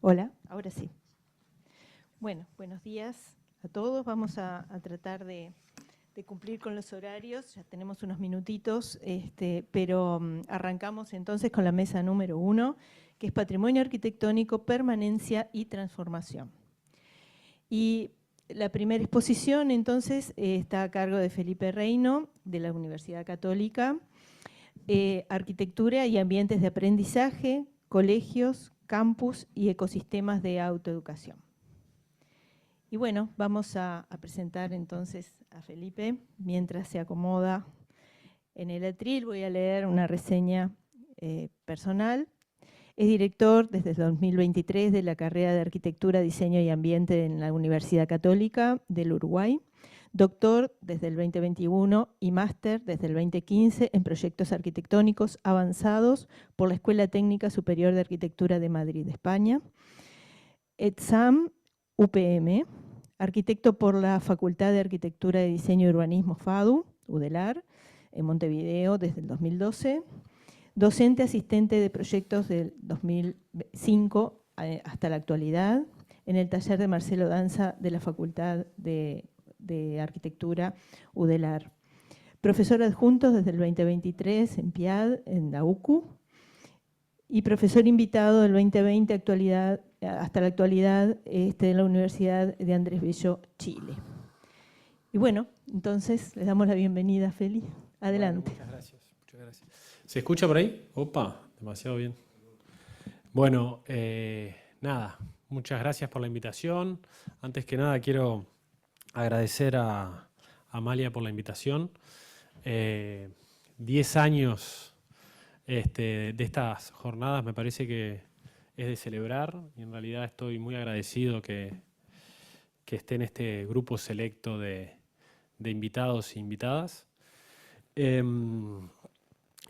Hola, ahora sí. Bueno, buenos días a todos. Vamos a tratar de cumplir con los horarios. Ya tenemos unos minutitos, pero arrancamos entonces con la mesa número 1, que es Patrimonio Arquitectónico, Permanencia y Transformación. Y la primera exposición entonces está a cargo de Felipe Reino, de la Universidad Católica, Arquitectura y Ambientes de Aprendizaje, Colegios, Campus y Ecosistemas de Autoeducación. Y bueno, vamos a presentar entonces a Felipe. Mientras se acomoda en el atril, voy a leer una reseña personal. Es director desde el 2023 de la carrera de Arquitectura, Diseño y Ambiente en la Universidad Católica del Uruguay. Doctor desde el 2021 y máster desde el 2015 en proyectos arquitectónicos avanzados por la Escuela Técnica Superior de Arquitectura de Madrid, España. ETSAM UPM, arquitecto por la Facultad de Arquitectura de Diseño y Urbanismo FADU, UDELAR, en Montevideo desde el 2012. Docente asistente de proyectos del 2005 hasta la actualidad, en el taller de Marcelo Danza de la Facultad de Arquitectura UDELAR. Profesor adjunto desde el 2023 en PIAD, en la UCU, y profesor invitado del 2020 hasta la actualidad de la Universidad de Andrés Bello, Chile. Y bueno, entonces les damos la bienvenida, Feli. Adelante. Bueno, muchas gracias, muchas gracias. ¿Se escucha por ahí? Opa, demasiado bien. Bueno, nada, muchas gracias por la invitación. Antes que nada quiero agradecer a Amalia por la invitación. 10 años de estas jornadas me parece que es de celebrar y en realidad estoy muy agradecido que esté en este grupo selecto de invitados e invitadas. Y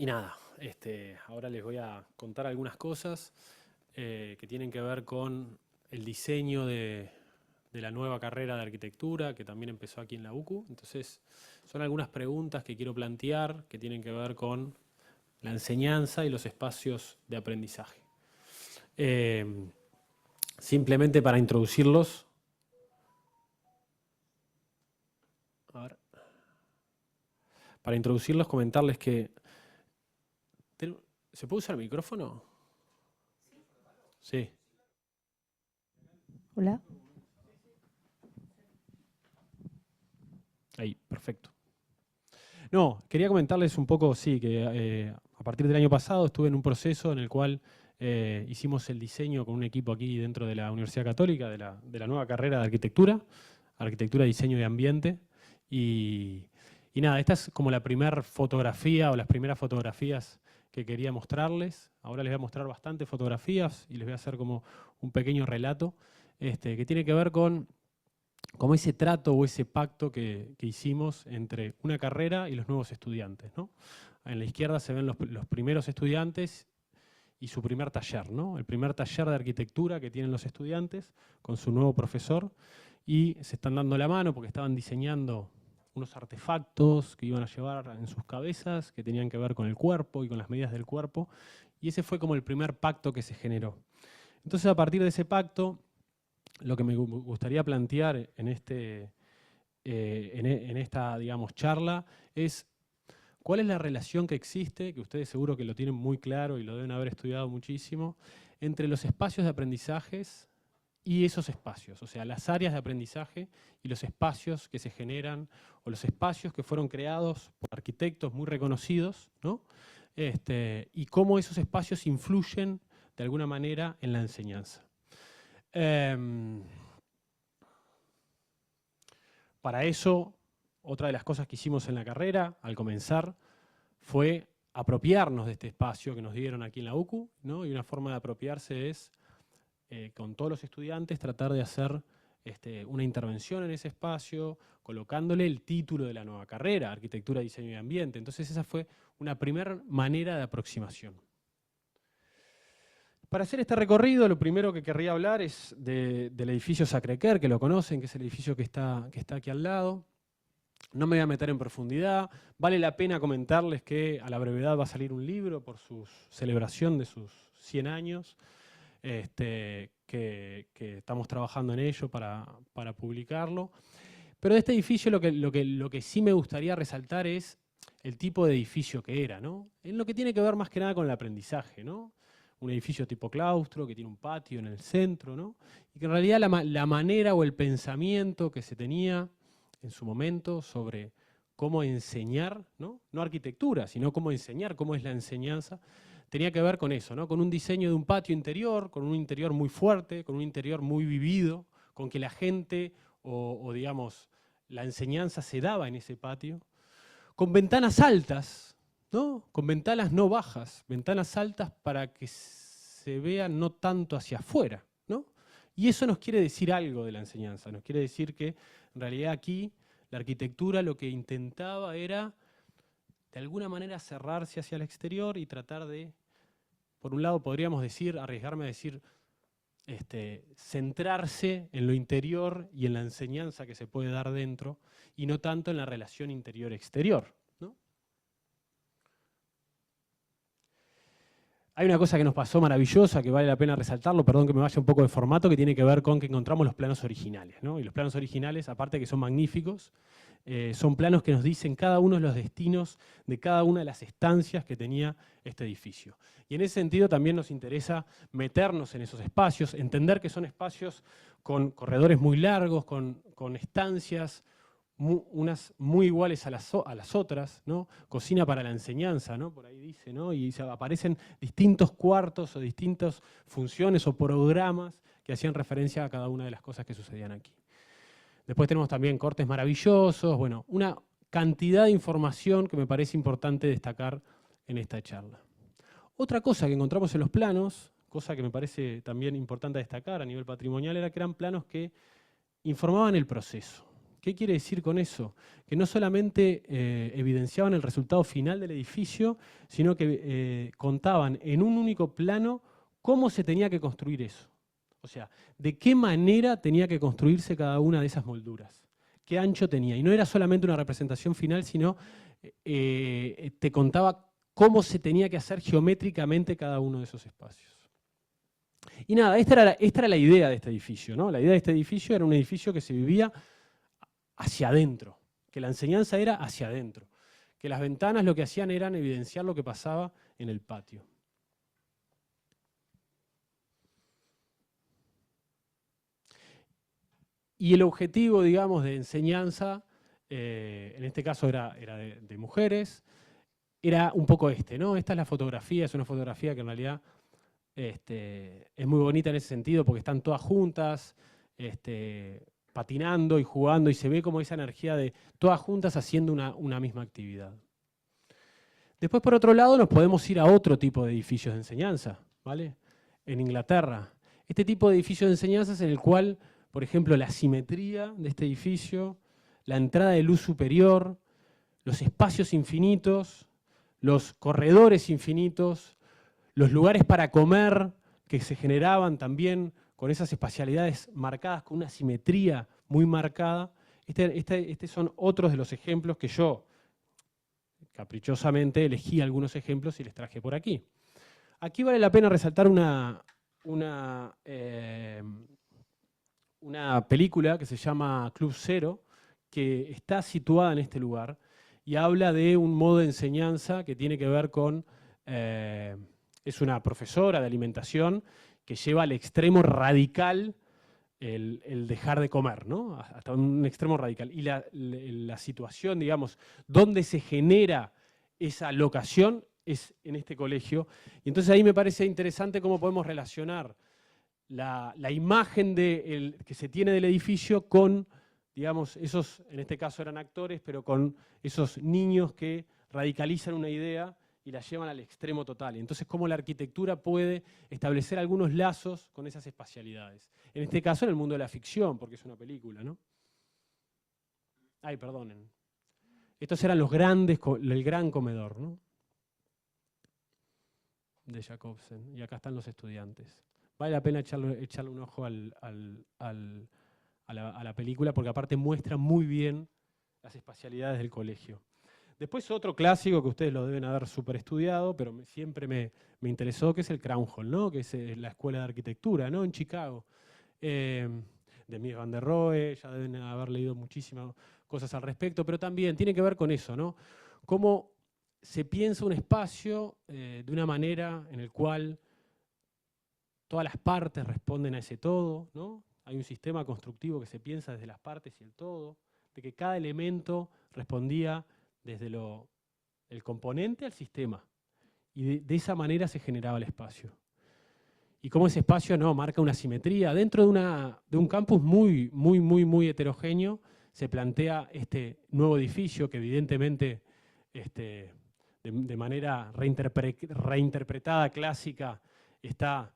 nada, ahora les voy a contar algunas cosas que tienen que ver con el diseño de la nueva carrera de arquitectura que también empezó aquí en la UCU. Entonces, son algunas preguntas que quiero plantear que tienen que ver con la enseñanza y los espacios de aprendizaje. Simplemente para introducirlos. Para introducirlos, comentarles que... ¿Se puede usar el micrófono? Sí. Hola. Ahí, perfecto. No, quería comentarles un poco, sí, que a partir del año pasado estuve en un proceso en el cual hicimos el diseño con un equipo aquí dentro de la Universidad Católica de la nueva carrera de Arquitectura, Diseño y Ambiente. Y nada, esta es como la primera fotografía o las primeras fotografías que quería mostrarles. Ahora les voy a mostrar bastantes fotografías y les voy a hacer como un pequeño relato que tiene que ver con como ese trato o ese pacto que hicimos entre una carrera y los nuevos estudiantes, ¿no? En la izquierda se ven los primeros estudiantes y su primer taller, ¿no? El primer taller de arquitectura que tienen los estudiantes con su nuevo profesor y se están dando la mano porque estaban diseñando unos artefactos que iban a llevar en sus cabezas que tenían que ver con el cuerpo y con las medidas del cuerpo, y ese fue como el primer pacto que se generó. Entonces, a partir de ese pacto, lo que me gustaría plantear en esta, digamos, charla es cuál es la relación que existe, que ustedes seguro que lo tienen muy claro y lo deben haber estudiado muchísimo, entre los espacios de aprendizajes y esos espacios, o sea, las áreas de aprendizaje y los espacios que se generan, o los espacios que fueron creados por arquitectos muy reconocidos, ¿no? Y cómo esos espacios influyen de alguna manera en la enseñanza. Para eso, otra de las cosas que hicimos en la carrera, al comenzar, fue apropiarnos de este espacio que nos dieron aquí en la UCU, ¿no? Y una forma de apropiarse es, con todos los estudiantes, tratar de hacer una intervención en ese espacio, colocándole el título de la nueva carrera, Arquitectura, Diseño y Ambiente. Entonces esa fue una primera manera de aproximación. Para hacer este recorrido, lo primero que querría hablar es del edificio Sacré-Cœur, que lo conocen, que es el edificio que está aquí al lado. No me voy a meter en profundidad. Vale la pena comentarles que a la brevedad va a salir un libro por su celebración de sus 100 años. que estamos trabajando en ello para publicarlo. Pero de este edificio lo que sí me gustaría resaltar es el tipo de edificio que era, ¿no? En lo que tiene que ver más que nada con el aprendizaje, ¿no? Un edificio tipo claustro, que tiene un patio en el centro, ¿no? Y que en realidad la manera o el pensamiento que se tenía en su momento sobre cómo enseñar, ¿no? No arquitectura, sino cómo enseñar, cómo es la enseñanza, tenía que ver con eso, ¿no? Con un diseño de un patio interior, con un interior muy fuerte, con un interior muy vivido, con que la gente o digamos, la enseñanza se daba en ese patio, con ventanas altas, ¿no? Con ventanas no bajas, ventanas altas para que se vea no tanto hacia afuera, ¿no? Y eso nos quiere decir algo de la enseñanza, nos quiere decir que en realidad aquí la arquitectura lo que intentaba era de alguna manera cerrarse hacia el exterior y tratar de, por un lado podríamos decir, arriesgarme a decir, centrarse en lo interior y en la enseñanza que se puede dar dentro y no tanto en la relación interior-exterior, ¿no? Hay una cosa que nos pasó maravillosa, que vale la pena resaltarlo, perdón que me vaya un poco de formato, que tiene que ver con que encontramos los planos originales, ¿no? Y los planos originales, aparte que son magníficos, son planos que nos dicen cada uno de los destinos de cada una de las estancias que tenía este edificio. Y en ese sentido también nos interesa meternos en esos espacios, entender que son espacios con corredores muy largos, con estancias, unas muy iguales a las otras, ¿no? Cocina para la enseñanza, ¿no? Por ahí dice, ¿no? Y aparecen distintos cuartos o distintas funciones o programas que hacían referencia a cada una de las cosas que sucedían aquí. Después tenemos también cortes maravillosos, bueno, una cantidad de información que me parece importante destacar en esta charla. Otra cosa que encontramos en los planos, cosa que me parece también importante destacar a nivel patrimonial, era que eran planos que informaban el proceso. ¿Qué quiere decir con eso? Que no solamente evidenciaban el resultado final del edificio, sino que contaban en un único plano cómo se tenía que construir eso. O sea, de qué manera tenía que construirse cada una de esas molduras, qué ancho tenía. Y no era solamente una representación final, sino te contaba cómo se tenía que hacer geométricamente cada uno de esos espacios. Y nada, esta era la idea de este edificio, ¿no? La idea de este edificio era un edificio que se vivía hacia adentro, que la enseñanza era hacia adentro, que las ventanas lo que hacían era evidenciar lo que pasaba en el patio. Y el objetivo, digamos, de enseñanza, en este caso era de mujeres, era un poco ¿no? Esta es la fotografía, es una fotografía que en realidad es muy bonita en ese sentido porque están todas juntas, patinando y jugando y se ve como esa energía de todas juntas haciendo una misma actividad. Después, por otro lado, nos podemos ir a otro tipo de edificios de enseñanza, ¿vale? En Inglaterra. Este tipo de edificios de enseñanza es en el cual, por ejemplo, la simetría de este edificio, la entrada de luz superior, los espacios infinitos, los corredores infinitos, los lugares para comer que se generaban también con esas espacialidades marcadas, con una simetría muy marcada. Estos son otros de los ejemplos que yo, caprichosamente, elegí algunos ejemplos y les traje por aquí. Aquí vale la pena resaltar una película que se llama Club Zero, que está situada en este lugar y habla de un modo de enseñanza que tiene que ver con... es una profesora de alimentación que lleva al extremo radical el dejar de comer, ¿no? Hasta un extremo radical. Y la situación, digamos, donde se genera esa locación es en este colegio. Y entonces ahí me parece interesante cómo podemos relacionar la imagen que se tiene del edificio con, digamos, esos, en este caso eran actores, pero con esos niños que radicalizan una idea y la llevan al extremo total. Entonces, cómo la arquitectura puede establecer algunos lazos con esas espacialidades. En este caso, en el mundo de la ficción, porque es una película, ¿no? Ay, perdonen. Estos eran los grandes, el gran comedor, ¿no? De Jacobsen. Y acá están los estudiantes. Vale la pena echarle un ojo a la película, porque aparte muestra muy bien las espacialidades del colegio. Después otro clásico que ustedes lo deben haber súper estudiado, pero siempre me interesó, que es el Crown Hall, ¿no? Que es la escuela de arquitectura, ¿no? En Chicago. De Mies van der Rohe, ya deben haber leído muchísimas cosas al respecto, pero también tiene que ver con eso, ¿no? Cómo se piensa un espacio de una manera en el cual todas las partes responden a ese todo, ¿no? Hay un sistema constructivo que se piensa desde las partes y el todo, de que cada elemento respondía desde el componente al sistema. Y de esa manera se generaba el espacio. Y cómo ese espacio no marca una simetría. Dentro de un campus muy heterogéneo, se plantea este nuevo edificio que evidentemente de manera reinterpretada, clásica, está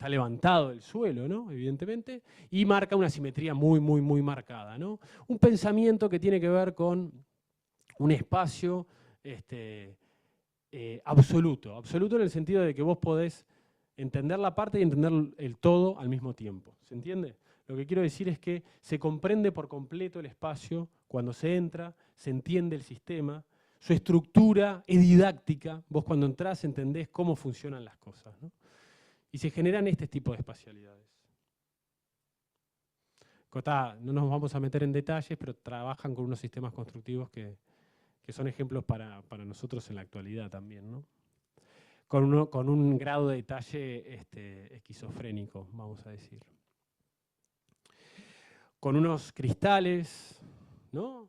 levantado del suelo, ¿no? Evidentemente, y marca una simetría muy marcada, ¿no? Un pensamiento que tiene que ver con un espacio absoluto en el sentido de que vos podés entender la parte y entender el todo al mismo tiempo. ¿Se entiende? Lo que quiero decir es que se comprende por completo el espacio cuando se entra, se entiende el sistema, su estructura es didáctica, vos cuando entrás entendés cómo funcionan las cosas, ¿no? Y se generan este tipo de espacialidades. No nos vamos a meter en detalles, pero trabajan con unos sistemas constructivos que son ejemplos para nosotros en la actualidad también, ¿no? Con un grado de detalle esquizofrénico, vamos a decir. Con unos cristales, ¿no?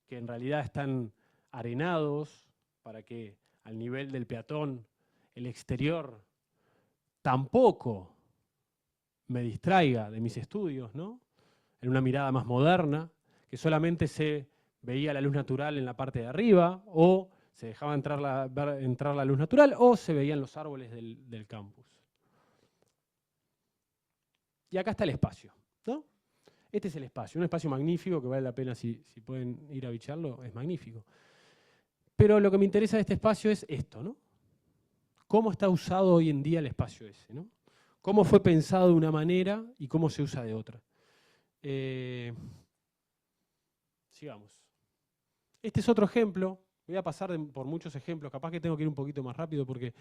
Que en realidad están arenados para que al nivel del peatón el exterior tampoco me distraiga de mis estudios, ¿no? En una mirada más moderna, que solamente se veía la luz natural en la parte de arriba, o se dejaba entrar la luz natural, o se veían los árboles del campus. Y acá está el espacio, ¿no? Este es el espacio, un espacio magnífico que vale la pena, si pueden ir a bicharlo, es magnífico. Pero lo que me interesa de este espacio es esto, ¿no? ¿Cómo está usado hoy en día el espacio ese, ¿no? ¿Cómo fue pensado de una manera y cómo se usa de otra? Sigamos. Este es otro ejemplo. Voy a pasar por muchos ejemplos. Capaz que tengo que ir un poquito más rápido porque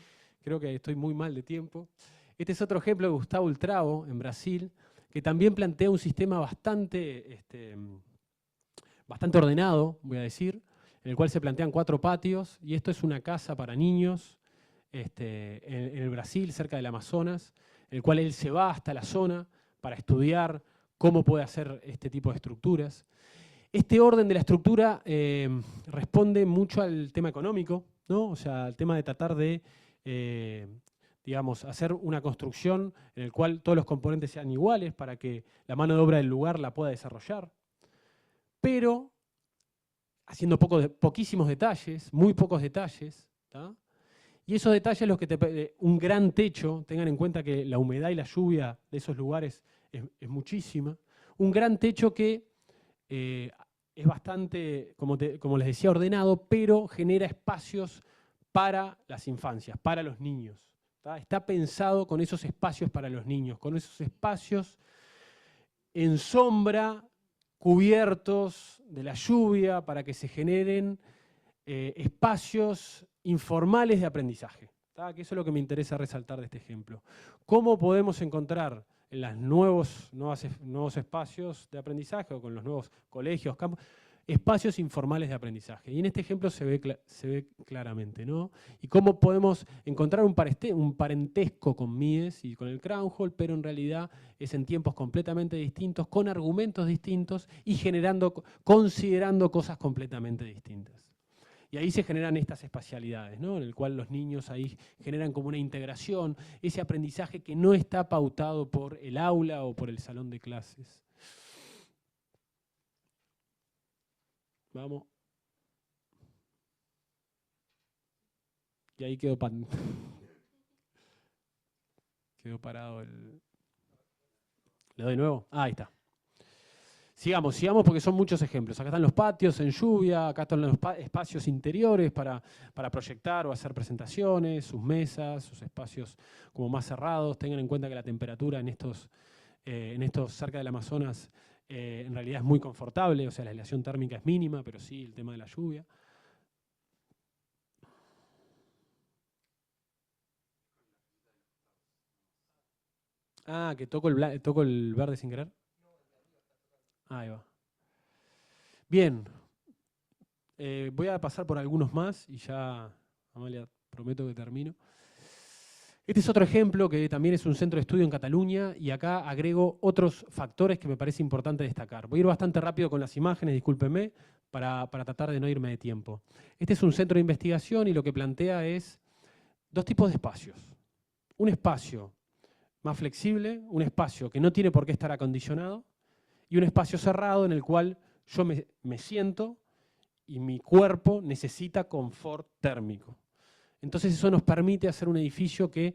creo que estoy muy mal de tiempo. Este es otro ejemplo de Gustavo Ultrao, en Brasil, que también plantea un sistema bastante ordenado, voy a decir, en el cual se plantean 4 patios. Y esto es una casa para niños en el Brasil, cerca del Amazonas, en el cual él se va hasta la zona para estudiar cómo puede hacer este tipo de estructuras. Este orden de la estructura responde mucho al tema económico, ¿no? O sea, al tema de tratar de, digamos, hacer una construcción en el cual todos los componentes sean iguales para que la mano de obra del lugar la pueda desarrollar, pero haciendo poquísimos detalles, muy pocos detalles, ¿tá? Y esos detalles, un gran techo, tengan en cuenta que la humedad y la lluvia de esos lugares es muchísima, un gran techo que es bastante, como les decía, ordenado, pero genera espacios para las infancias, para los niños. Está pensado con esos espacios para los niños, con esos espacios en sombra, cubiertos de la lluvia, para que se generen espacios informales de aprendizaje. Que eso es lo que me interesa resaltar de este ejemplo. ¿Cómo podemos encontrar en los nuevos espacios de aprendizaje o con los nuevos colegios, campos, espacios informales de aprendizaje? Y en este ejemplo se ve claramente, ¿no? Y cómo podemos encontrar un parentesco con Mies y con el Crown Hall, pero en realidad es en tiempos completamente distintos, con argumentos distintos y considerando cosas completamente distintas. Y ahí se generan estas espacialidades, ¿no? En el cual los niños ahí generan como una integración, ese aprendizaje que no está pautado por el aula o por el salón de clases. Vamos. Y ahí quedó parado el... ¿Le doy de nuevo? Ah, ahí está. Sigamos porque son muchos ejemplos. Acá están los patios en lluvia, acá están los espacios interiores para proyectar o hacer presentaciones, sus mesas, sus espacios como más cerrados. Tengan en cuenta que la temperatura en estos cerca del Amazonas en realidad es muy confortable, o sea, la aislación térmica es mínima, pero sí el tema de la lluvia. Ah, que toco el verde sin querer. Ahí va. Bien, voy a pasar por algunos más y ya, Amalia, prometo que termino. Este es otro ejemplo que también es un centro de estudio en Cataluña y acá agrego otros factores que me parece importante destacar. Voy a ir bastante rápido con las imágenes, discúlpenme, para tratar de no irme de tiempo. Este es un centro de investigación y lo que plantea es dos tipos de espacios. Un espacio más flexible, un espacio que no tiene por qué estar acondicionado y un espacio cerrado en el cual yo me siento y mi cuerpo necesita confort térmico. Entonces eso nos permite hacer un edificio que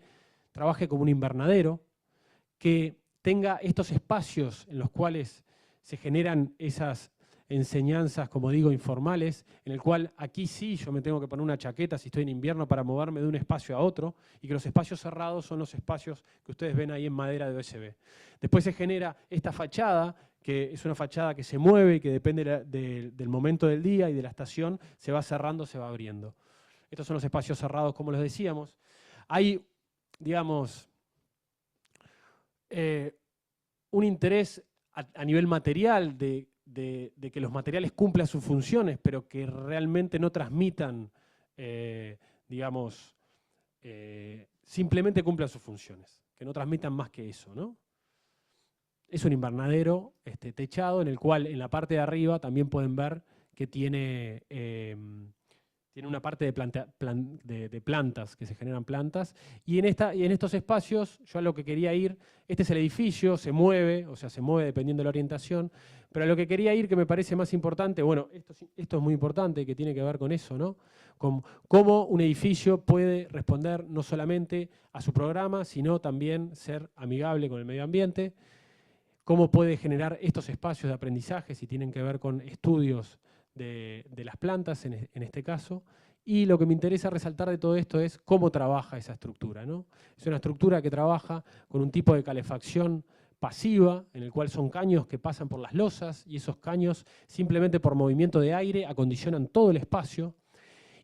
trabaje como un invernadero, que tenga estos espacios en los cuales se generan esas enseñanzas, como digo, informales, en el cual aquí sí yo me tengo que poner una chaqueta si estoy en invierno para moverme de un espacio a otro, y que los espacios cerrados son los espacios que ustedes ven ahí en madera de OSB. Después se genera esta fachada, que es una fachada que se mueve y que depende del momento del día y de la estación, se va cerrando, se va abriendo. Estos son los espacios cerrados, como les decíamos. Hay, digamos, un interés a nivel material de que los materiales cumplan sus funciones, pero que realmente no transmitan, digamos, simplemente cumplan sus funciones, que no transmitan más que eso, ¿no? Es un invernadero techado en el cual en la parte de arriba también pueden ver que tiene una parte de plantas, que se generan plantas, y en estos espacios, yo a lo que quería ir, este es el edificio, se mueve, o sea, se mueve dependiendo de la orientación, pero a lo que quería ir, que me parece más importante, bueno, esto es muy importante, que tiene que ver con eso, ¿no? Con cómo un edificio puede responder no solamente a su programa, sino también ser amigable con el medio ambiente, cómo puede generar estos espacios de aprendizaje, si tienen que ver con estudios de las plantas, en este caso. Y lo que me interesa resaltar de todo esto es cómo trabaja esa estructura, ¿no? Es una estructura que trabaja con un tipo de calefacción pasiva, en el cual son caños que pasan por las losas, y esos caños, simplemente por movimiento de aire, acondicionan todo el espacio,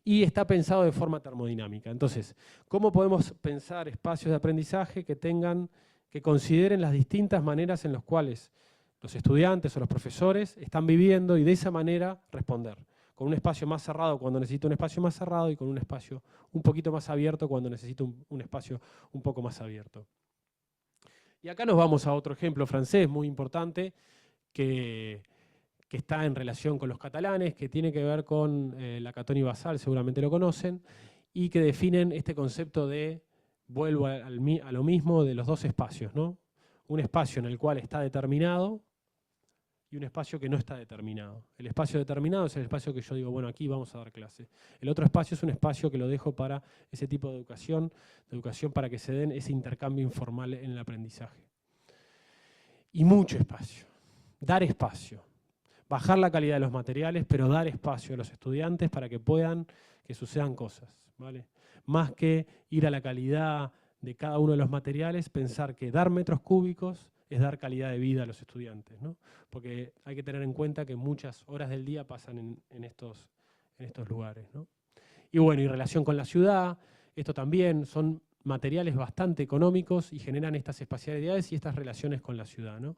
y está pensado de forma termodinámica. Entonces, ¿cómo podemos pensar espacios de aprendizaje que consideren las distintas maneras en las cuales los estudiantes o los profesores están viviendo y de esa manera responder? Con un espacio más cerrado cuando necesito un espacio más cerrado y con un espacio un poquito más abierto cuando necesito un espacio un poco más abierto. Y acá nos vamos a otro ejemplo francés muy importante que está en relación con los catalanes, que tiene que ver con la Catón y Basal, seguramente lo conocen, y que definen este concepto de, vuelvo a lo mismo, de los dos espacios, ¿no? Un espacio en el cual está determinado y un espacio que no está determinado. El espacio determinado es el espacio que yo digo, bueno, aquí vamos a dar clase. El otro espacio es un espacio que lo dejo para ese tipo de educación para que se den ese intercambio informal en el aprendizaje. Y mucho espacio, dar espacio. Bajar la calidad de los materiales, pero dar espacio a los estudiantes para que sucedan cosas, ¿vale? Más que ir a la calidad de cada uno de los materiales, pensar que dar metros cúbicos es dar calidad de vida a los estudiantes, ¿no? Porque hay que tener en cuenta que muchas horas del día pasan en estos lugares, ¿no? Y bueno, y relación con la ciudad, esto también son materiales bastante económicos y generan estas espacialidades y estas relaciones con la ciudad, ¿no?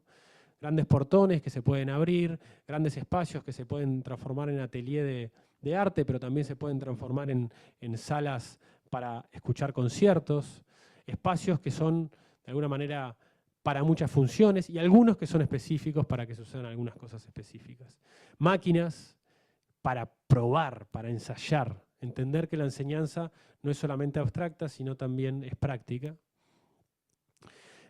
Grandes portones que se pueden abrir, grandes espacios que se pueden transformar en atelier de arte, pero también se pueden transformar en salas para escuchar conciertos, espacios que son de alguna manera para muchas funciones y algunos que son específicos para que sucedan algunas cosas específicas. Máquinas para probar, para ensayar, entender que la enseñanza no es solamente abstracta, sino también es práctica.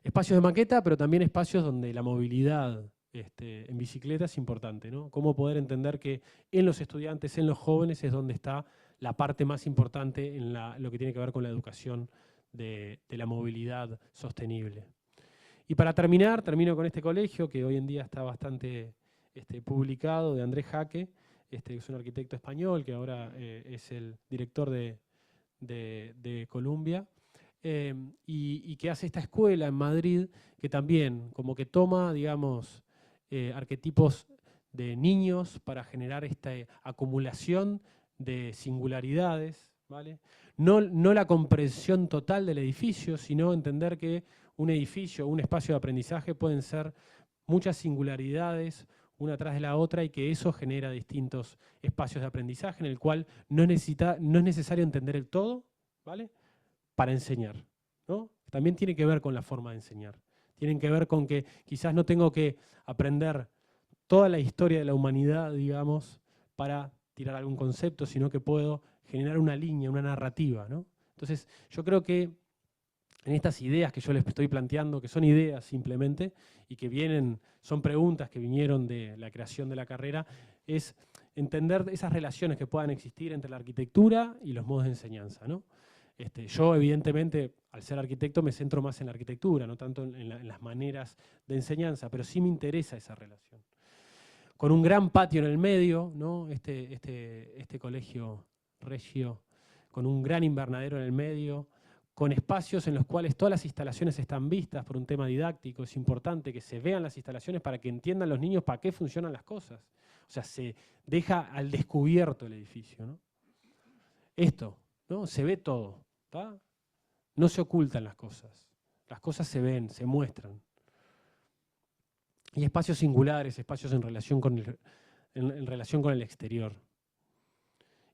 Espacios de maqueta, pero también espacios donde la movilidad en bicicleta es importante, ¿no? Cómo poder entender que en los estudiantes, en los jóvenes, es donde está la parte más importante en lo que tiene que ver con la educación de la movilidad sostenible. Y para terminar, termino con este colegio que hoy en día está bastante publicado, de Andrés Jaque, que es un arquitecto español, que ahora es el director de Columbia. Y que hace esta escuela en Madrid, que también como que toma, digamos, arquetipos de niños para generar esta acumulación de singularidades, ¿vale? No la comprensión total del edificio, sino entender que un edificio, un espacio de aprendizaje pueden ser muchas singularidades una tras de la otra y que eso genera distintos espacios de aprendizaje en el cual no es necesario entender el todo, ¿vale? Para enseñar, ¿no? También tiene que ver con la forma de enseñar. Tienen que ver con que quizás no tengo que aprender toda la historia de la humanidad, digamos, para tirar algún concepto, sino que puedo generar una línea, una narrativa, ¿no? Entonces, yo creo que en estas ideas que yo les estoy planteando, que son ideas simplemente, y que son preguntas que vinieron de la creación de la carrera, es entender esas relaciones que puedan existir entre la arquitectura y los modos de enseñanza, ¿no? Yo, evidentemente, al ser arquitecto, me centro más en la arquitectura, no tanto en las maneras de enseñanza, pero sí me interesa esa relación. Con un gran patio en el medio, ¿no? Este colegio regio, con un gran invernadero en el medio, con espacios en los cuales todas las instalaciones están vistas por un tema didáctico. Es importante que se vean las instalaciones para que entiendan los niños para qué funcionan las cosas. O sea, se deja al descubierto el edificio, ¿no? Esto, ¿no? Se ve todo, ¿tá? No se ocultan las cosas se ven, se muestran. Y espacios singulares, espacios en relación con el exterior.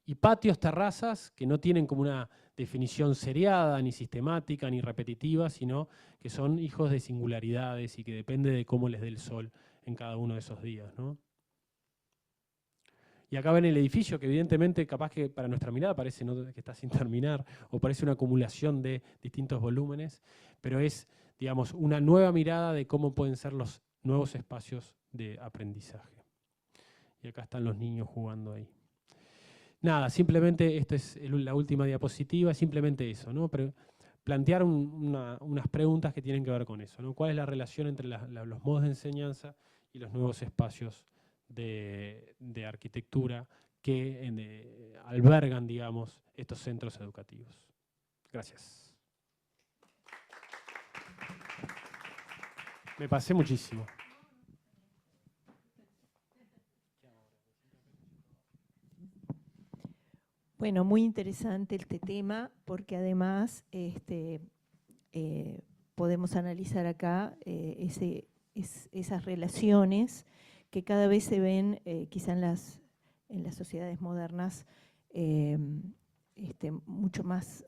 Y patios, terrazas, que no tienen como una definición seriada, ni sistemática, ni repetitiva, sino que son hijos de singularidades y que depende de cómo les dé el sol en cada uno de esos días, ¿no? Y acá ven el edificio, que evidentemente capaz que para nuestra mirada parece que está sin terminar, o parece una acumulación de distintos volúmenes, pero es, digamos, una nueva mirada de cómo pueden ser los nuevos espacios de aprendizaje. Y acá están los niños jugando ahí. Nada, simplemente, esta es la última diapositiva, simplemente eso, ¿no? Plantear unas preguntas que tienen que ver con eso, ¿no? ¿Cuál es la relación entre los modos de enseñanza y los nuevos espacios de arquitectura que albergan, digamos, estos centros educativos? Gracias. Me pasé muchísimo. Bueno, muy interesante este tema porque además podemos analizar acá esas relaciones que cada vez se ven quizá en las sociedades modernas mucho más,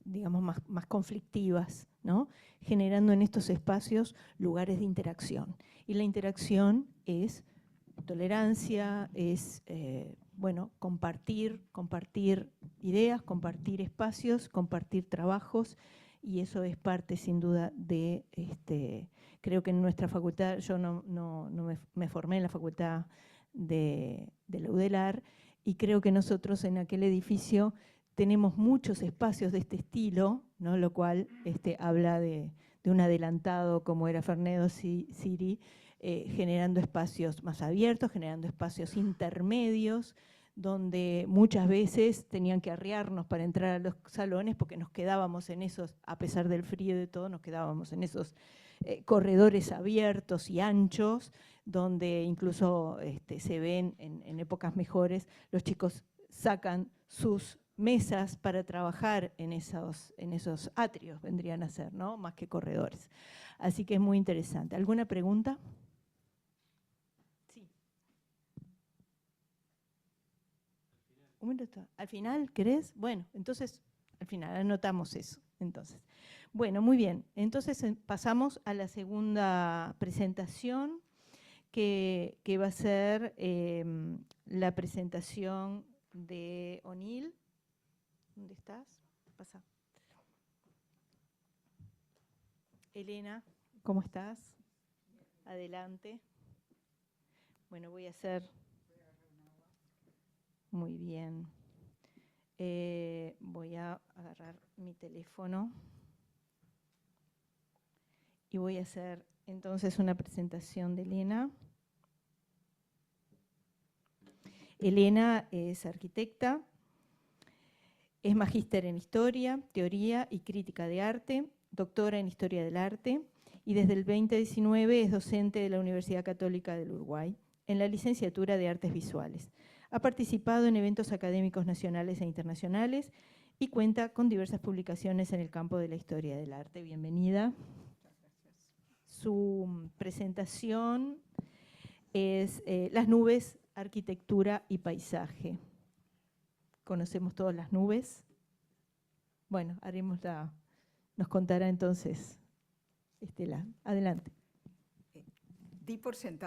digamos, más conflictivas, ¿no? Generando en estos espacios lugares de interacción. Y la interacción es tolerancia, es bueno, compartir ideas, compartir espacios, compartir trabajos, y eso es parte sin duda de, creo que en nuestra facultad, yo no me formé en la facultad de la UDELAR, y creo que nosotros en aquel edificio tenemos muchos espacios de este estilo, ¿no? Lo cual habla de un adelantado como era Fernedo Siri, generando espacios más abiertos, generando espacios intermedios, donde muchas veces tenían que arriarnos para entrar a los salones porque nos quedábamos en esos, a pesar del frío y de todo, nos quedábamos en esos corredores abiertos y anchos, donde incluso se ven en épocas mejores, los chicos sacan sus mesas para trabajar en esos atrios, vendrían a ser, ¿no? Más que corredores. Así que es muy interesante. ¿Alguna pregunta? Sí. Un minuto. ¿Al final querés? Bueno, entonces al final anotamos eso. Entonces, bueno, muy bien. Entonces pasamos a la segunda presentación, que va a ser la presentación de O'Neill. ¿Dónde estás? Pasa. Elena, ¿cómo estás? Adelante. Bueno, voy a hacer... Muy bien. Voy a agarrar mi teléfono y voy a hacer entonces una presentación de Elena. Elena es arquitecta, es magíster en Historia, Teoría y Crítica de Arte, doctora en Historia del Arte y desde el 2019 es docente de la Universidad Católica del Uruguay en la licenciatura de Artes Visuales. Ha participado en eventos académicos nacionales e internacionales y cuenta con diversas publicaciones en el campo de la historia del arte. Bienvenida. Su presentación es Las nubes, arquitectura y paisaje. ¿Conocemos todas las nubes? Bueno, nos contará entonces Estela. Adelante.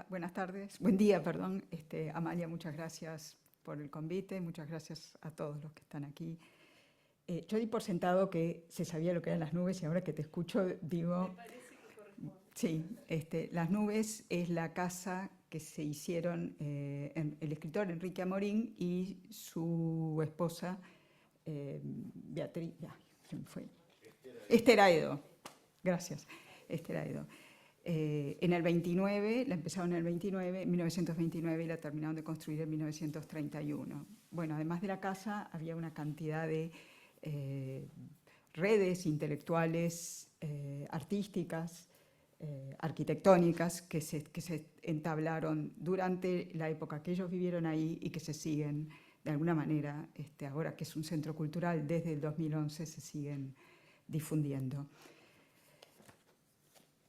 Buenas tardes, buen día, perdón. Amalia, muchas gracias por el convite, muchas gracias a todos los que están aquí. Yo di por sentado que se sabía lo que eran las nubes y ahora que te escucho digo... Me parece que corresponde. Sí, Las nubes es la casa que se hicieron el escritor Enrique Amorín y su esposa Beatriz... se me fue. Esther Aedo. Gracias, Esther Aedo. En el 29, la empezaron en el 29, en 1929 y la terminaron de construir en 1931. Bueno, además de la casa había una cantidad de redes intelectuales, artísticas, arquitectónicas que se entablaron durante la época que ellos vivieron ahí y que se siguen de alguna manera, ahora que es un centro cultural, desde el 2011 se siguen difundiendo.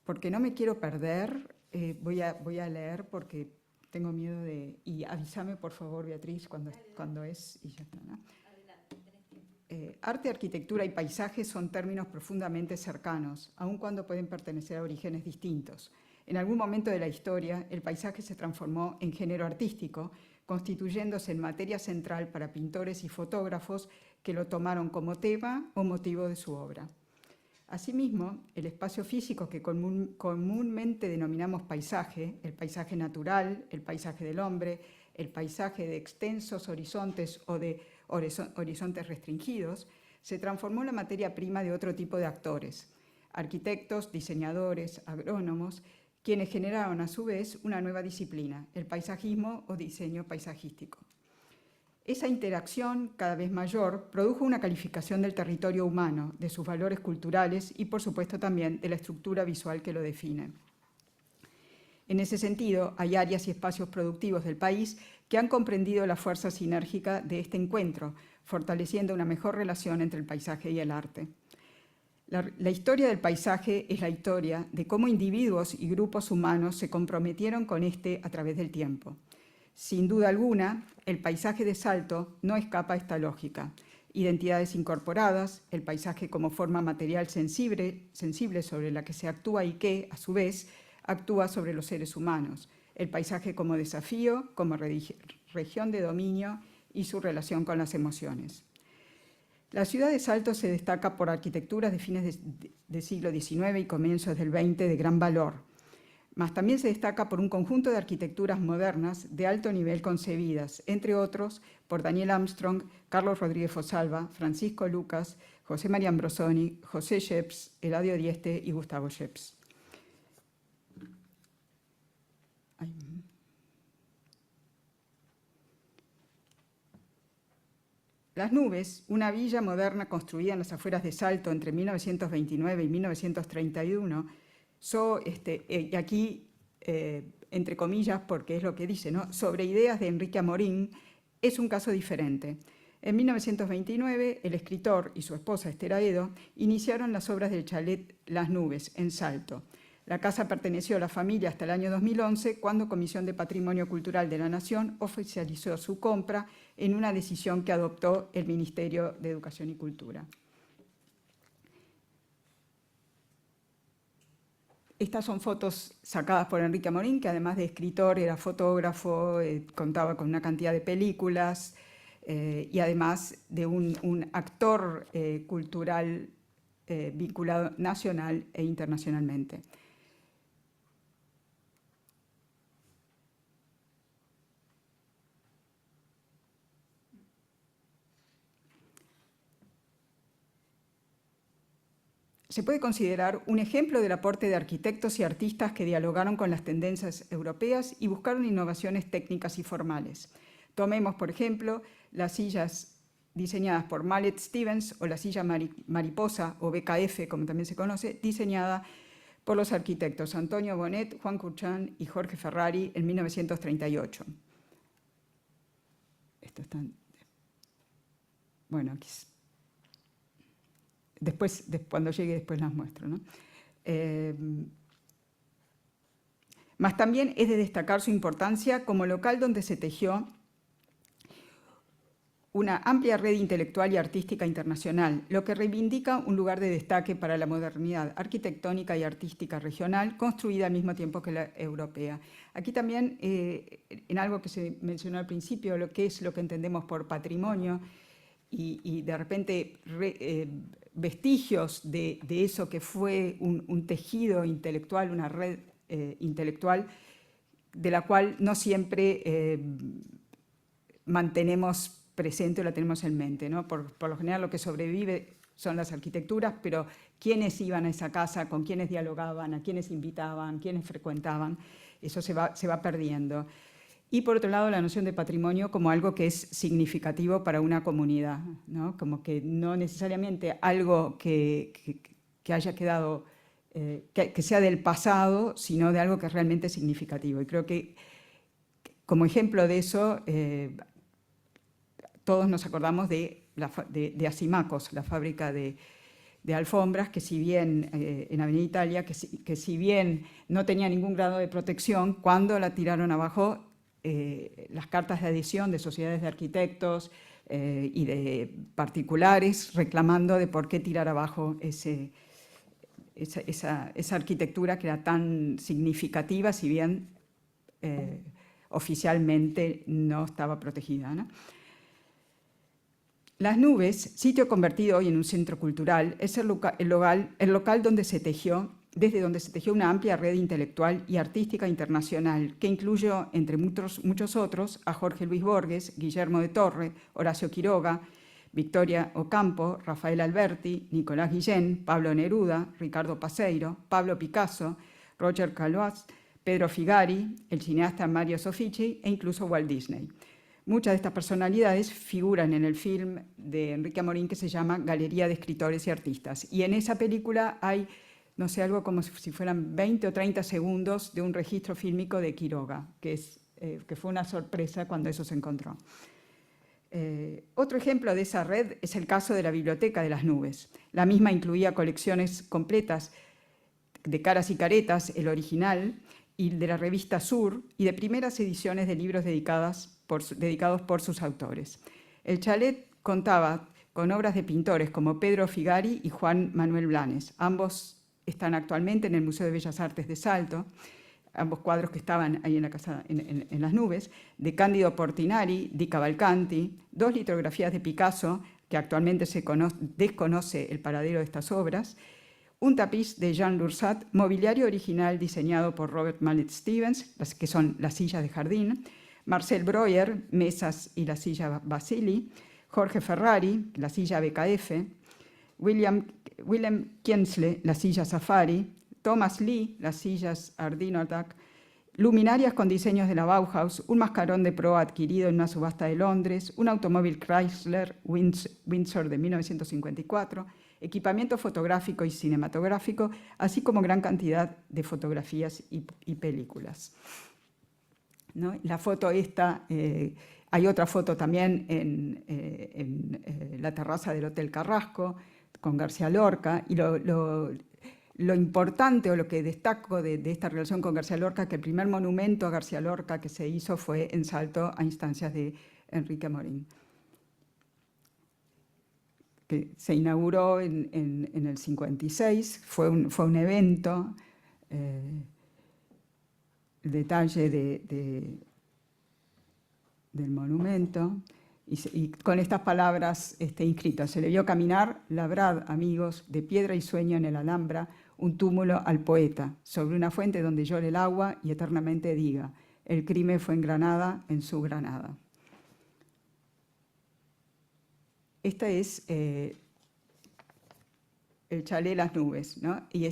Porque no me quiero perder, voy a leer porque tengo miedo de... Y avísame, por favor, Beatriz, cuando es... Y ya está, ¿no? Adelante, tenés tiempo. Arte, arquitectura y paisaje son términos profundamente cercanos, aun cuando pueden pertenecer a orígenes distintos. En algún momento de la historia, el paisaje se transformó en género artístico, constituyéndose en materia central para pintores y fotógrafos que lo tomaron como tema o motivo de su obra. Asimismo, el espacio físico que comúnmente denominamos paisaje, el paisaje natural, el paisaje del hombre, el paisaje de extensos horizontes o de horizontes restringidos, se transformó en la materia prima de otro tipo de actores, arquitectos, diseñadores, agrónomos, quienes generaron a su vez una nueva disciplina, el paisajismo o diseño paisajístico. Esa interacción cada vez mayor produjo una calificación del territorio humano, de sus valores culturales y, por supuesto, también de la estructura visual que lo define. En ese sentido, hay áreas y espacios productivos del país que han comprendido la fuerza sinérgica de este encuentro, fortaleciendo una mejor relación entre el paisaje y el arte. La historia del paisaje es la historia de cómo individuos y grupos humanos se comprometieron con este a través del tiempo. Sin duda alguna, el paisaje de Salto no escapa a esta lógica. Identidades incorporadas, el paisaje como forma material sensible sobre la que se actúa y que, a su vez, actúa sobre los seres humanos. El paisaje como desafío, como región de dominio y su relación con las emociones. La ciudad de Salto se destaca por arquitecturas de fines del siglo XIX y comienzos del XX de gran valor, mas también se destaca por un conjunto de arquitecturas modernas de alto nivel concebidas, entre otros por Daniel Armstrong, Carlos Rodríguez Fosalva, Francisco Lucas, José María Ambrosoni, José Scheps, Eladio Dieste y Gustavo Scheps. Las Nubes, una villa moderna construida en las afueras de Salto entre 1929 y 1931, y aquí, entre comillas, porque es lo que dice, ¿no? Sobre ideas de Enrique Amorín, es un caso diferente. En 1929, el escritor y su esposa Esther Aedo iniciaron las obras del chalet Las Nubes, en Salto. La casa perteneció a la familia hasta el año 2011, cuando Comisión de Patrimonio Cultural de la Nación oficializó su compra en una decisión que adoptó el Ministerio de Educación y Cultura. Estas son fotos sacadas por Enrique Amorín, que además de escritor era fotógrafo, contaba con una cantidad de películas y además de un actor cultural vinculado nacional e internacionalmente. Se puede considerar un ejemplo del aporte de arquitectos y artistas que dialogaron con las tendencias europeas y buscaron innovaciones técnicas y formales. Tomemos, por ejemplo, las sillas diseñadas por Mallet Stevens, o la silla mariposa, o BKF, como también se conoce, diseñada por los arquitectos Antonio Bonet, Juan Curchán y Jorge Ferrari en 1938. Esto está... Bueno, aquí... Después, cuando llegue, después las muestro, ¿no? Mas también es de destacar su importancia como local donde se tejió una amplia red intelectual y artística internacional, lo que reivindica un lugar de destaque para la modernidad arquitectónica y artística regional, construida al mismo tiempo que la europea. Aquí también, en algo que se mencionó al principio, lo que es lo que entendemos por patrimonio, y de repente vestigios de eso que fue un tejido intelectual, una red intelectual, de la cual no siempre mantenemos presente o la tenemos en mente, ¿no? Por lo general lo que sobrevive son las arquitecturas, pero quiénes iban a esa casa, con quiénes dialogaban, a quiénes invitaban, quiénes frecuentaban, eso se va perdiendo. Y por otro lado, la noción de patrimonio como algo que es significativo para una comunidad, ¿no? Como que no necesariamente algo que haya quedado, que sea del pasado, sino de algo que es realmente significativo. Y creo que como ejemplo de eso, todos nos acordamos de Asimacos, la fábrica de alfombras, que si bien en Avenida Italia, que si bien no tenía ningún grado de protección, cuando la tiraron abajo, las cartas de adhesión de sociedades de arquitectos y de particulares reclamando de por qué tirar abajo esa arquitectura que era tan significativa, si bien oficialmente no estaba protegida, ¿no? Las Nubes, sitio convertido hoy en un centro cultural, es el local donde se tejió, desde donde se tejió una amplia red intelectual y artística internacional, que incluyó, entre muchos otros, a Jorge Luis Borges, Guillermo de Torre, Horacio Quiroga, Victoria Ocampo, Rafael Alberti, Nicolás Guillén, Pablo Neruda, Ricardo Paseiro, Pablo Picasso, Roger Calois, Pedro Figari, el cineasta Mario Soffici e incluso Walt Disney. Muchas de estas personalidades figuran en el film de Enrique Amorín que se llama Galería de Escritores y Artistas. Y en esa película hay, no sé, algo como si fueran 20 o 30 segundos de un registro fílmico de Quiroga, que fue una sorpresa cuando eso se encontró. Otro ejemplo de esa red es el caso de la Biblioteca de las Nubes. La misma incluía colecciones completas de Caras y Caretas, el original, y de la revista Sur, y de primeras ediciones de libros dedicados por sus autores. El chalet contaba con obras de pintores como Pedro Figari y Juan Manuel Blanes. Ambos están actualmente en el Museo de Bellas Artes de Salto, ambos cuadros que estaban ahí en la casa, en las Nubes, de Cándido Portinari, di Cavalcanti, 2 litografías de Picasso, que actualmente se desconoce el paradero de estas obras, un tapiz de Jean Lursat, mobiliario original diseñado por Robert Mallet Stevens, que son las sillas de jardín, Marcel Breuer, mesas y la silla Basili, Jorge Ferrari, la silla BKF, William Kienzle, la silla Safari, Thomas Lee, las sillas Ardinotac, luminarias con diseños de la Bauhaus, un mascarón de proa adquirido en una subasta de Londres, un automóvil Chrysler Windsor de 1954, equipamiento fotográfico y cinematográfico, así como gran cantidad de fotografías y películas, ¿no? La foto esta, hay otra foto también en la terraza del Hotel Carrasco con García Lorca, y lo importante o lo que destaco de esta relación con García Lorca, que el primer monumento a García Lorca que se hizo fue en Salto a instancias de Enrique Amorín, que se inauguró en el 56, fue un evento, el detalle del monumento, y con estas palabras inscritas: se le vio caminar, labrad, amigos, de piedra y sueño en el Alhambra, un túmulo al poeta, sobre una fuente donde llore el agua y eternamente diga, el crimen fue en Granada, en su Granada. Este es el chalet Las Nubes, ¿no? Y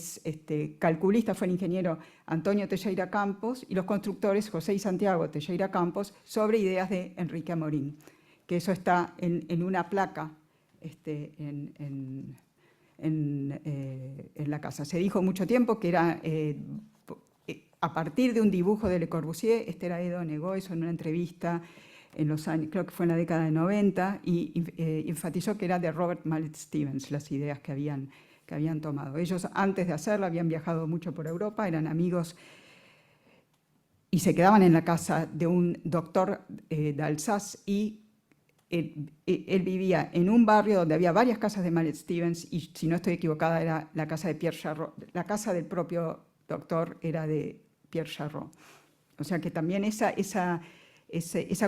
calculista fue el ingeniero Antonio Teixeira Campos y los constructores José y Santiago Teixeira Campos, sobre ideas de Enrique Amorín, que eso está en una placa en la casa. Se dijo mucho tiempo que era a partir de un dibujo de Le Corbusier. Esther Aedo negó eso en una entrevista en los años, creo que fue en la década de 90, y enfatizó que era de Robert Mallet Stevens las ideas que habían tomado. Ellos, antes de hacerla, habían viajado mucho por Europa, eran amigos y se quedaban en la casa de un doctor de Alsace, y él vivía en un barrio donde había varias casas de Mallet Stevens, y si no estoy equivocada era la casa de Pierre Charrot. La casa del propio doctor era de Pierre Charrot. O sea que también esa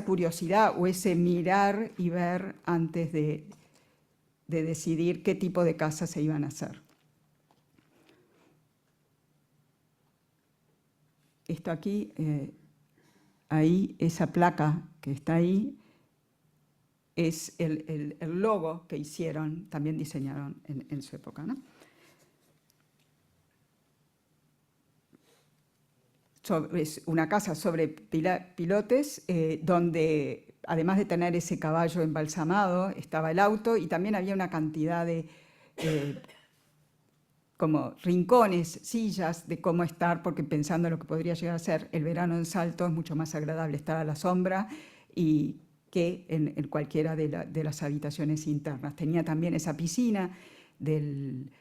curiosidad o ese mirar y ver antes de decidir qué tipo de casas se iban a hacer. Esto aquí, ahí, esa placa que está ahí, es el logo que hicieron, también diseñaron en su época, ¿no? Es una casa sobre pilotes, donde además de tener ese caballo embalsamado, estaba el auto, y también había una cantidad de como rincones, sillas, de cómo estar, porque pensando en lo que podría llegar a ser el verano en Salto, es mucho más agradable estar a la sombra que en cualquiera de las habitaciones internas. Tenía también esa piscina del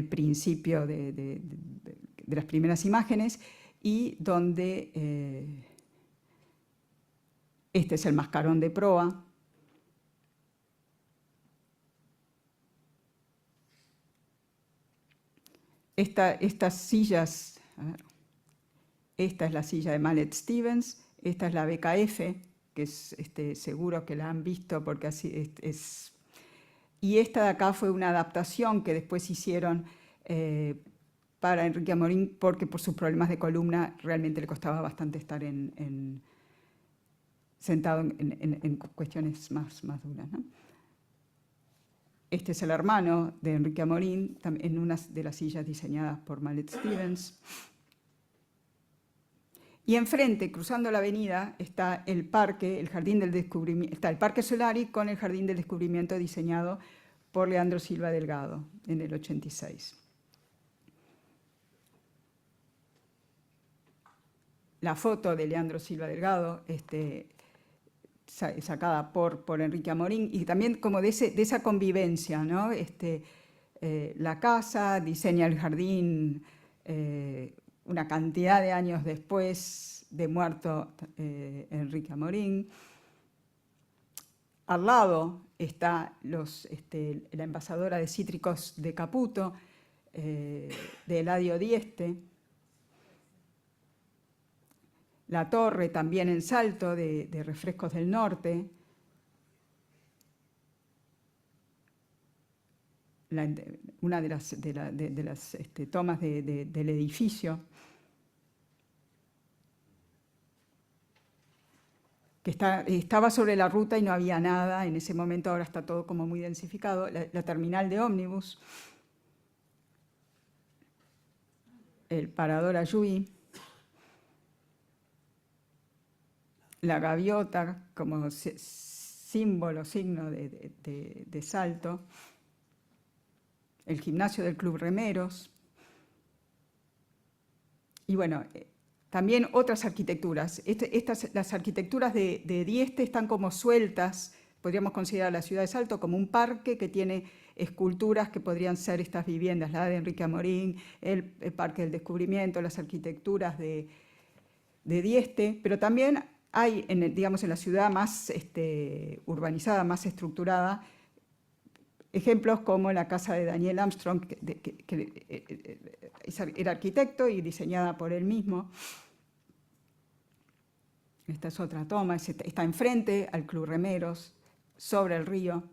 principio de las primeras imágenes, y donde este es el mascarón de proa. Estas sillas, a ver, esta es la silla de Mallet Stevens, esta es la BKF, que es seguro que la han visto porque así es. Y esta de acá fue una adaptación que después hicieron para Enrique Amorín, porque por sus problemas de columna realmente le costaba bastante estar sentado en cuestiones más duras, ¿no? Este es el hermano de Enrique Amorín, en una de las sillas diseñadas por Mallet Stevens. Y enfrente, cruzando la avenida, está el parque, el Jardín del Descubrimiento, está el Parque Solari con el Jardín del Descubrimiento diseñado por Leandro Silva Delgado en el 86. La foto de Leandro Silva Delgado, sacada por Enrique Amorín, y también como de esa convivencia, ¿no? La casa, diseña el jardín una cantidad de años después de muerto Enrique Amorín. Al lado está la envasadora de cítricos de Caputo, de Eladio Dieste. La torre también en Salto, de Refrescos del Norte. Una de las tomas del edificio. Que estaba sobre la ruta y no había nada en ese momento, ahora está todo como muy densificado. La terminal de ómnibus. El parador Ayuí. La gaviota como símbolo, signo de Salto, el gimnasio del Club Remeros, y bueno, también otras arquitecturas. Las arquitecturas de Dieste están como sueltas. Podríamos considerar la ciudad de Salto como un parque que tiene esculturas que podrían ser estas viviendas, la de Enrique Amorín, el Parque del Descubrimiento, las arquitecturas de Dieste, pero también hay, digamos, en la ciudad más urbanizada, más estructurada, ejemplos como la casa de Daniel Armstrong, que era arquitecto y diseñada por él mismo. Esta es otra toma, está enfrente al Club Remeros, sobre el río.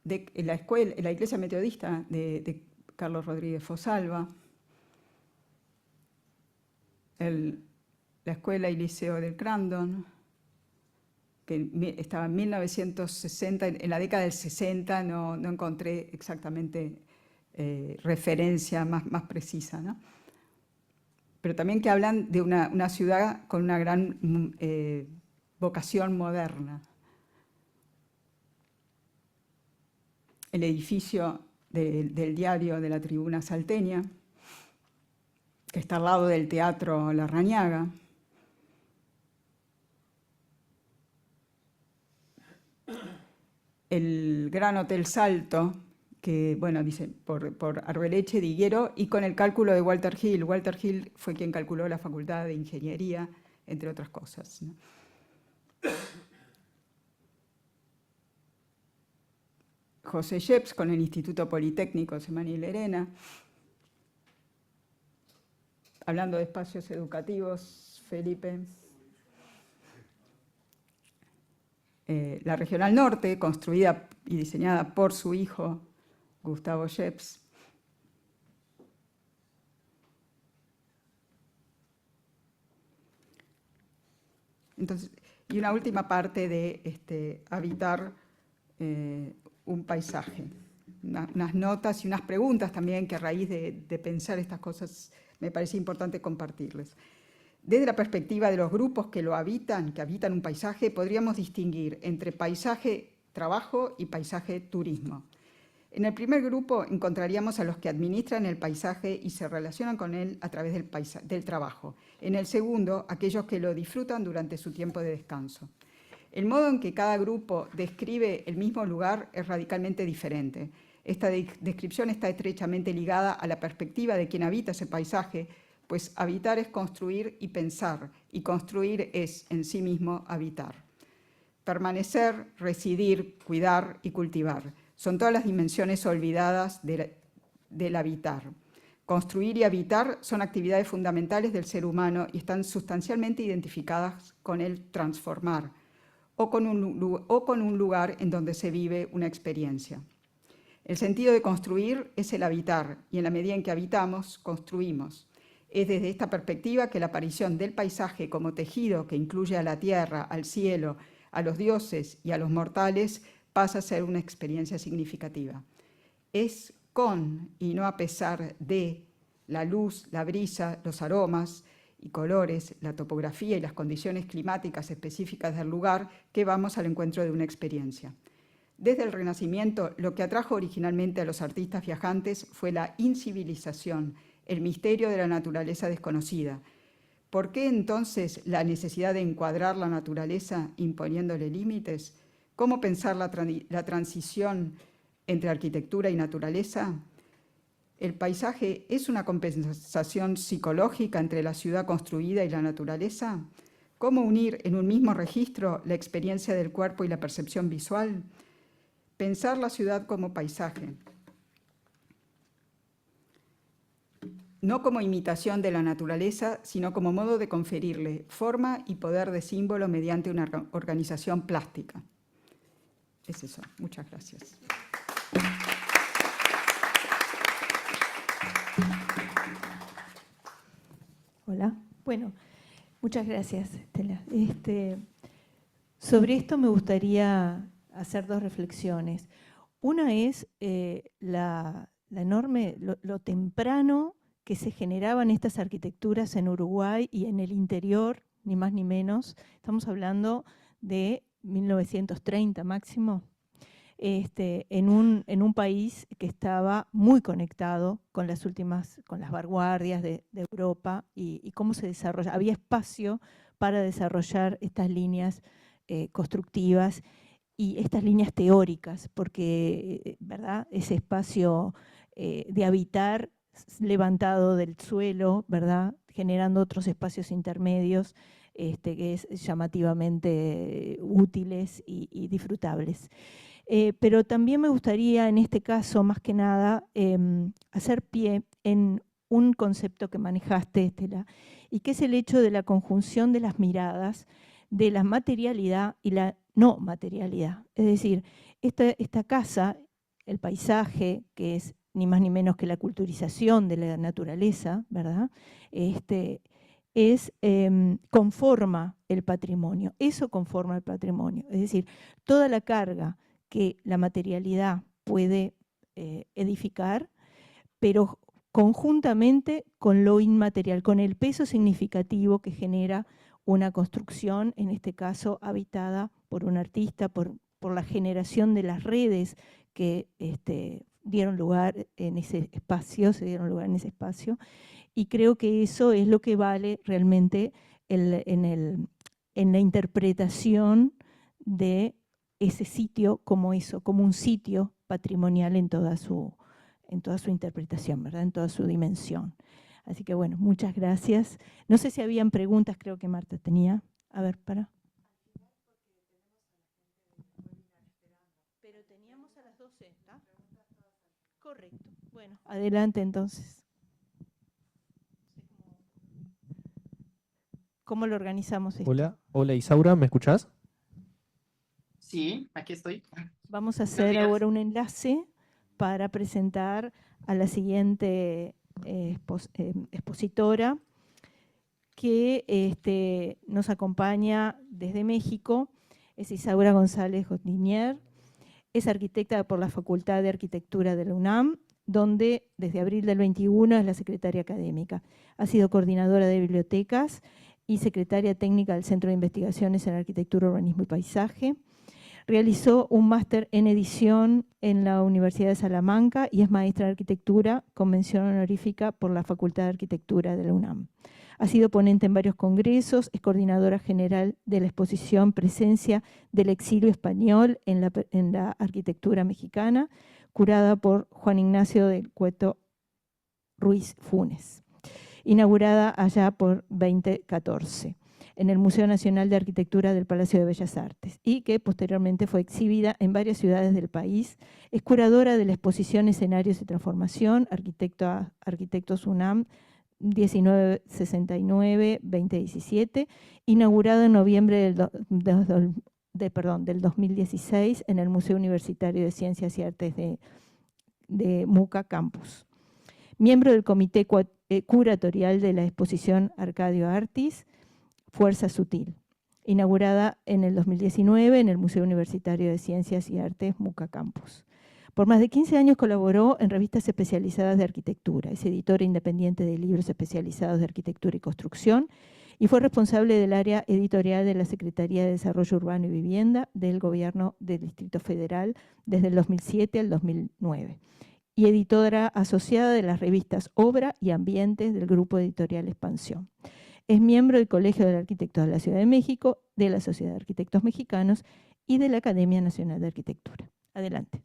La iglesia metodista de Carlos Rodríguez Fosalva. La escuela y liceo del Crandon, que estaba en 1960, en la década del 60 no encontré exactamente referencia más precisa, ¿no? Pero también que hablan de una ciudad con una gran vocación moderna. El edificio del diario de la Tribuna Salteña, que está al lado del Teatro Larrañaga. El Gran Hotel Salto, que, bueno, dice, por Arbeleche, Diguero, y con el cálculo de Walter Hill. Walter Hill fue quien calculó la Facultad de Ingeniería, entre otras cosas, ¿no? José Jeps con el Instituto Politécnico Semani Lerena. Hablando de espacios educativos, Felipe. La Regional Norte, construida y diseñada por su hijo, Gustavo Jeps. Entonces, y una última parte de habitar un paisaje. Unas notas y unas preguntas también que a raíz de pensar estas cosas me parece importante compartirles. Desde la perspectiva de los grupos que lo habitan, que habitan un paisaje, podríamos distinguir entre paisaje trabajo y paisaje turismo. En el primer grupo encontraríamos a los que administran el paisaje y se relacionan con él a través del trabajo. En el segundo, aquellos que lo disfrutan durante su tiempo de descanso. El modo en que cada grupo describe el mismo lugar es radicalmente diferente. Esta descripción está estrechamente ligada a la perspectiva de quien habita ese paisaje, pues habitar es construir y pensar, y construir es en sí mismo habitar. Permanecer, residir, cuidar y cultivar son todas las dimensiones olvidadas del habitar. Construir y habitar son actividades fundamentales del ser humano y están sustancialmente identificadas con el transformar, o con un lugar en donde se vive una experiencia. El sentido de construir es el habitar, y en la medida en que habitamos, construimos. Es desde esta perspectiva que la aparición del paisaje como tejido que incluye a la tierra, al cielo, a los dioses y a los mortales pasa a ser una experiencia significativa. Es con y no a pesar de la luz, la brisa, los aromas y colores, la topografía y las condiciones climáticas específicas del lugar que vamos al encuentro de una experiencia. Desde el Renacimiento, lo que atrajo originalmente a los artistas viajantes fue la incivilización, el misterio de la naturaleza desconocida. ¿Por qué entonces la necesidad de encuadrar la naturaleza imponiéndole límites? ¿Cómo pensar la transición entre arquitectura y naturaleza? ¿El paisaje es una compensación psicológica entre la ciudad construida y la naturaleza? ¿Cómo unir en un mismo registro la experiencia del cuerpo y la percepción visual? Pensar la ciudad como paisaje, no como imitación de la naturaleza, sino como modo de conferirle forma y poder de símbolo mediante una organización plástica. Es eso. Muchas gracias. Hola. Bueno, muchas gracias, Estela. Sobre esto me gustaría hacer dos reflexiones. Una es la enorme, lo temprano que se generaban estas arquitecturas en Uruguay y en el interior, ni más ni menos. Estamos hablando de 1930 máximo, en un país que estaba muy conectado con las vanguardias de Europa y cómo se desarrolla. Había espacio para desarrollar estas líneas constructivas y estas líneas teóricas, porque ¿verdad? Ese espacio de habitar levantado del suelo, ¿verdad? Generando otros espacios intermedios que es llamativamente útiles y disfrutables. Pero también me gustaría, en este caso, más que nada, hacer pie en un concepto que manejaste, Estela, y que es el hecho de la conjunción de las miradas, de la materialidad y la no materialidad. Es decir, esta casa, el paisaje, que es ni más ni menos que la culturización de la naturaleza, ¿verdad? Conforma el patrimonio, eso conforma el patrimonio. Es decir, toda la carga que la materialidad puede edificar, pero conjuntamente con lo inmaterial, con el peso significativo que genera una construcción, en este caso habitada por un artista, por la generación de las redes que dieron lugar en ese espacio, se dieron lugar en ese espacio, y creo que eso es lo que vale realmente en la interpretación de ese sitio como eso, como un sitio patrimonial en toda su interpretación, ¿verdad? En toda su dimensión. Así que bueno, muchas gracias. No sé si habían preguntas, creo que Marta tenía. A ver, para. Pero teníamos a las 12, ¿está? Correcto. Bueno, adelante entonces. ¿Cómo lo organizamos esto? Hola Isaura, ¿me escuchás? Sí, aquí estoy. Vamos a hacer días. ahora un enlace para presentar a la siguiente expositora que nos acompaña desde México. Es Isaura González Godinier. Es arquitecta por la Facultad de Arquitectura de la UNAM, donde desde abril del 21 es la secretaria académica. Ha sido coordinadora de bibliotecas y secretaria técnica del Centro de Investigaciones en Arquitectura, Urbanismo y Paisaje. Realizó un máster en edición en la Universidad de Salamanca y es maestra de arquitectura con mención honorífica por la Facultad de Arquitectura de la UNAM. Ha sido ponente en varios congresos, es coordinadora general de la exposición Presencia del exilio español en la arquitectura mexicana, curada por Juan Ignacio del Cueto Ruiz Funes, inaugurada allá por 2014 en el Museo Nacional de Arquitectura del Palacio de Bellas Artes y que posteriormente fue exhibida en varias ciudades del país. Es curadora de la exposición Escenarios de Transformación, Arquitectos UNAM 1969-2017, inaugurada en noviembre del 2016 en el Museo Universitario de Ciencias y Artes de MUCA Campus. Miembro del Comité Curatorial de la exposición Arcadio Artis, Fuerza Sutil, inaugurada en el 2019 en el Museo Universitario de Ciencias y Artes MUCA Campus. Por más de 15 años colaboró en revistas especializadas de arquitectura, es editora independiente de libros especializados de arquitectura y construcción y fue responsable del área editorial de la Secretaría de Desarrollo Urbano y Vivienda del Gobierno del Distrito Federal desde el 2007 al 2009 y editora asociada de las revistas Obra y Ambientes del Grupo Editorial Expansión. Es miembro del Colegio de Arquitectos de la Ciudad de México, de la Sociedad de Arquitectos Mexicanos y de la Academia Nacional de Arquitectura. Adelante.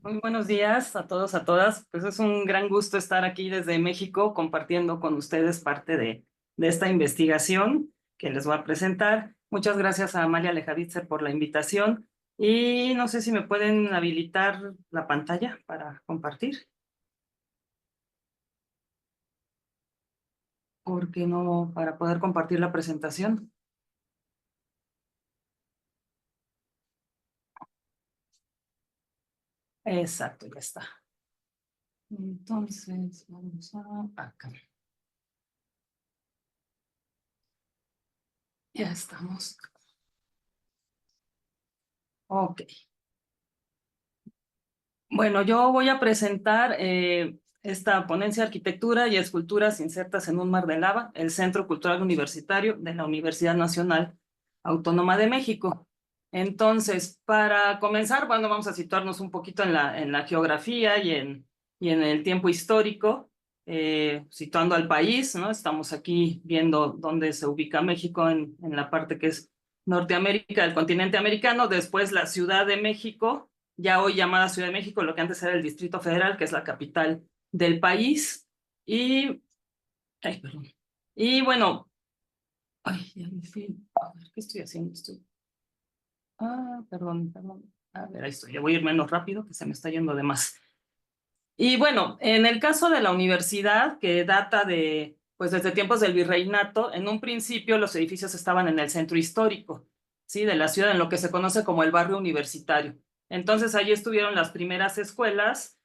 Muy buenos días a todos, a todas. Pues es un gran gusto estar aquí desde México compartiendo con ustedes parte de esta investigación que les voy a presentar. Muchas gracias a Amalia Lejavitzer por la invitación y no sé si me pueden habilitar la pantalla para compartir. Porque no, para poder compartir la presentación. Exacto, ya está. Entonces, vamos a acá. Ya estamos. Ok. Bueno, yo voy a presentar esta ponencia de arquitectura y esculturas insertas en un mar de lava, el Centro Cultural Universitario de la Universidad Nacional Autónoma de México. Entonces, para comenzar, bueno, vamos a situarnos un poquito en la geografía y en el tiempo histórico, situando al país, ¿no? Estamos aquí viendo dónde se ubica México en la parte que es Norteamérica, del continente americano, después la Ciudad de México, ya hoy llamada Ciudad de México, lo que antes era el Distrito Federal, que es la capital del país. Y bueno, ya me fui. A ver, ¿qué estoy haciendo? Perdón. A ver, ahí estoy. Ya voy a ir menos rápido, que se me está yendo de más. Y bueno, en el caso de la universidad, que data pues desde tiempos del virreinato, en un principio los edificios estaban en el centro histórico, ¿sí? De la ciudad, en lo que se conoce como el barrio universitario. Entonces allí estuvieron las primeras escuelas,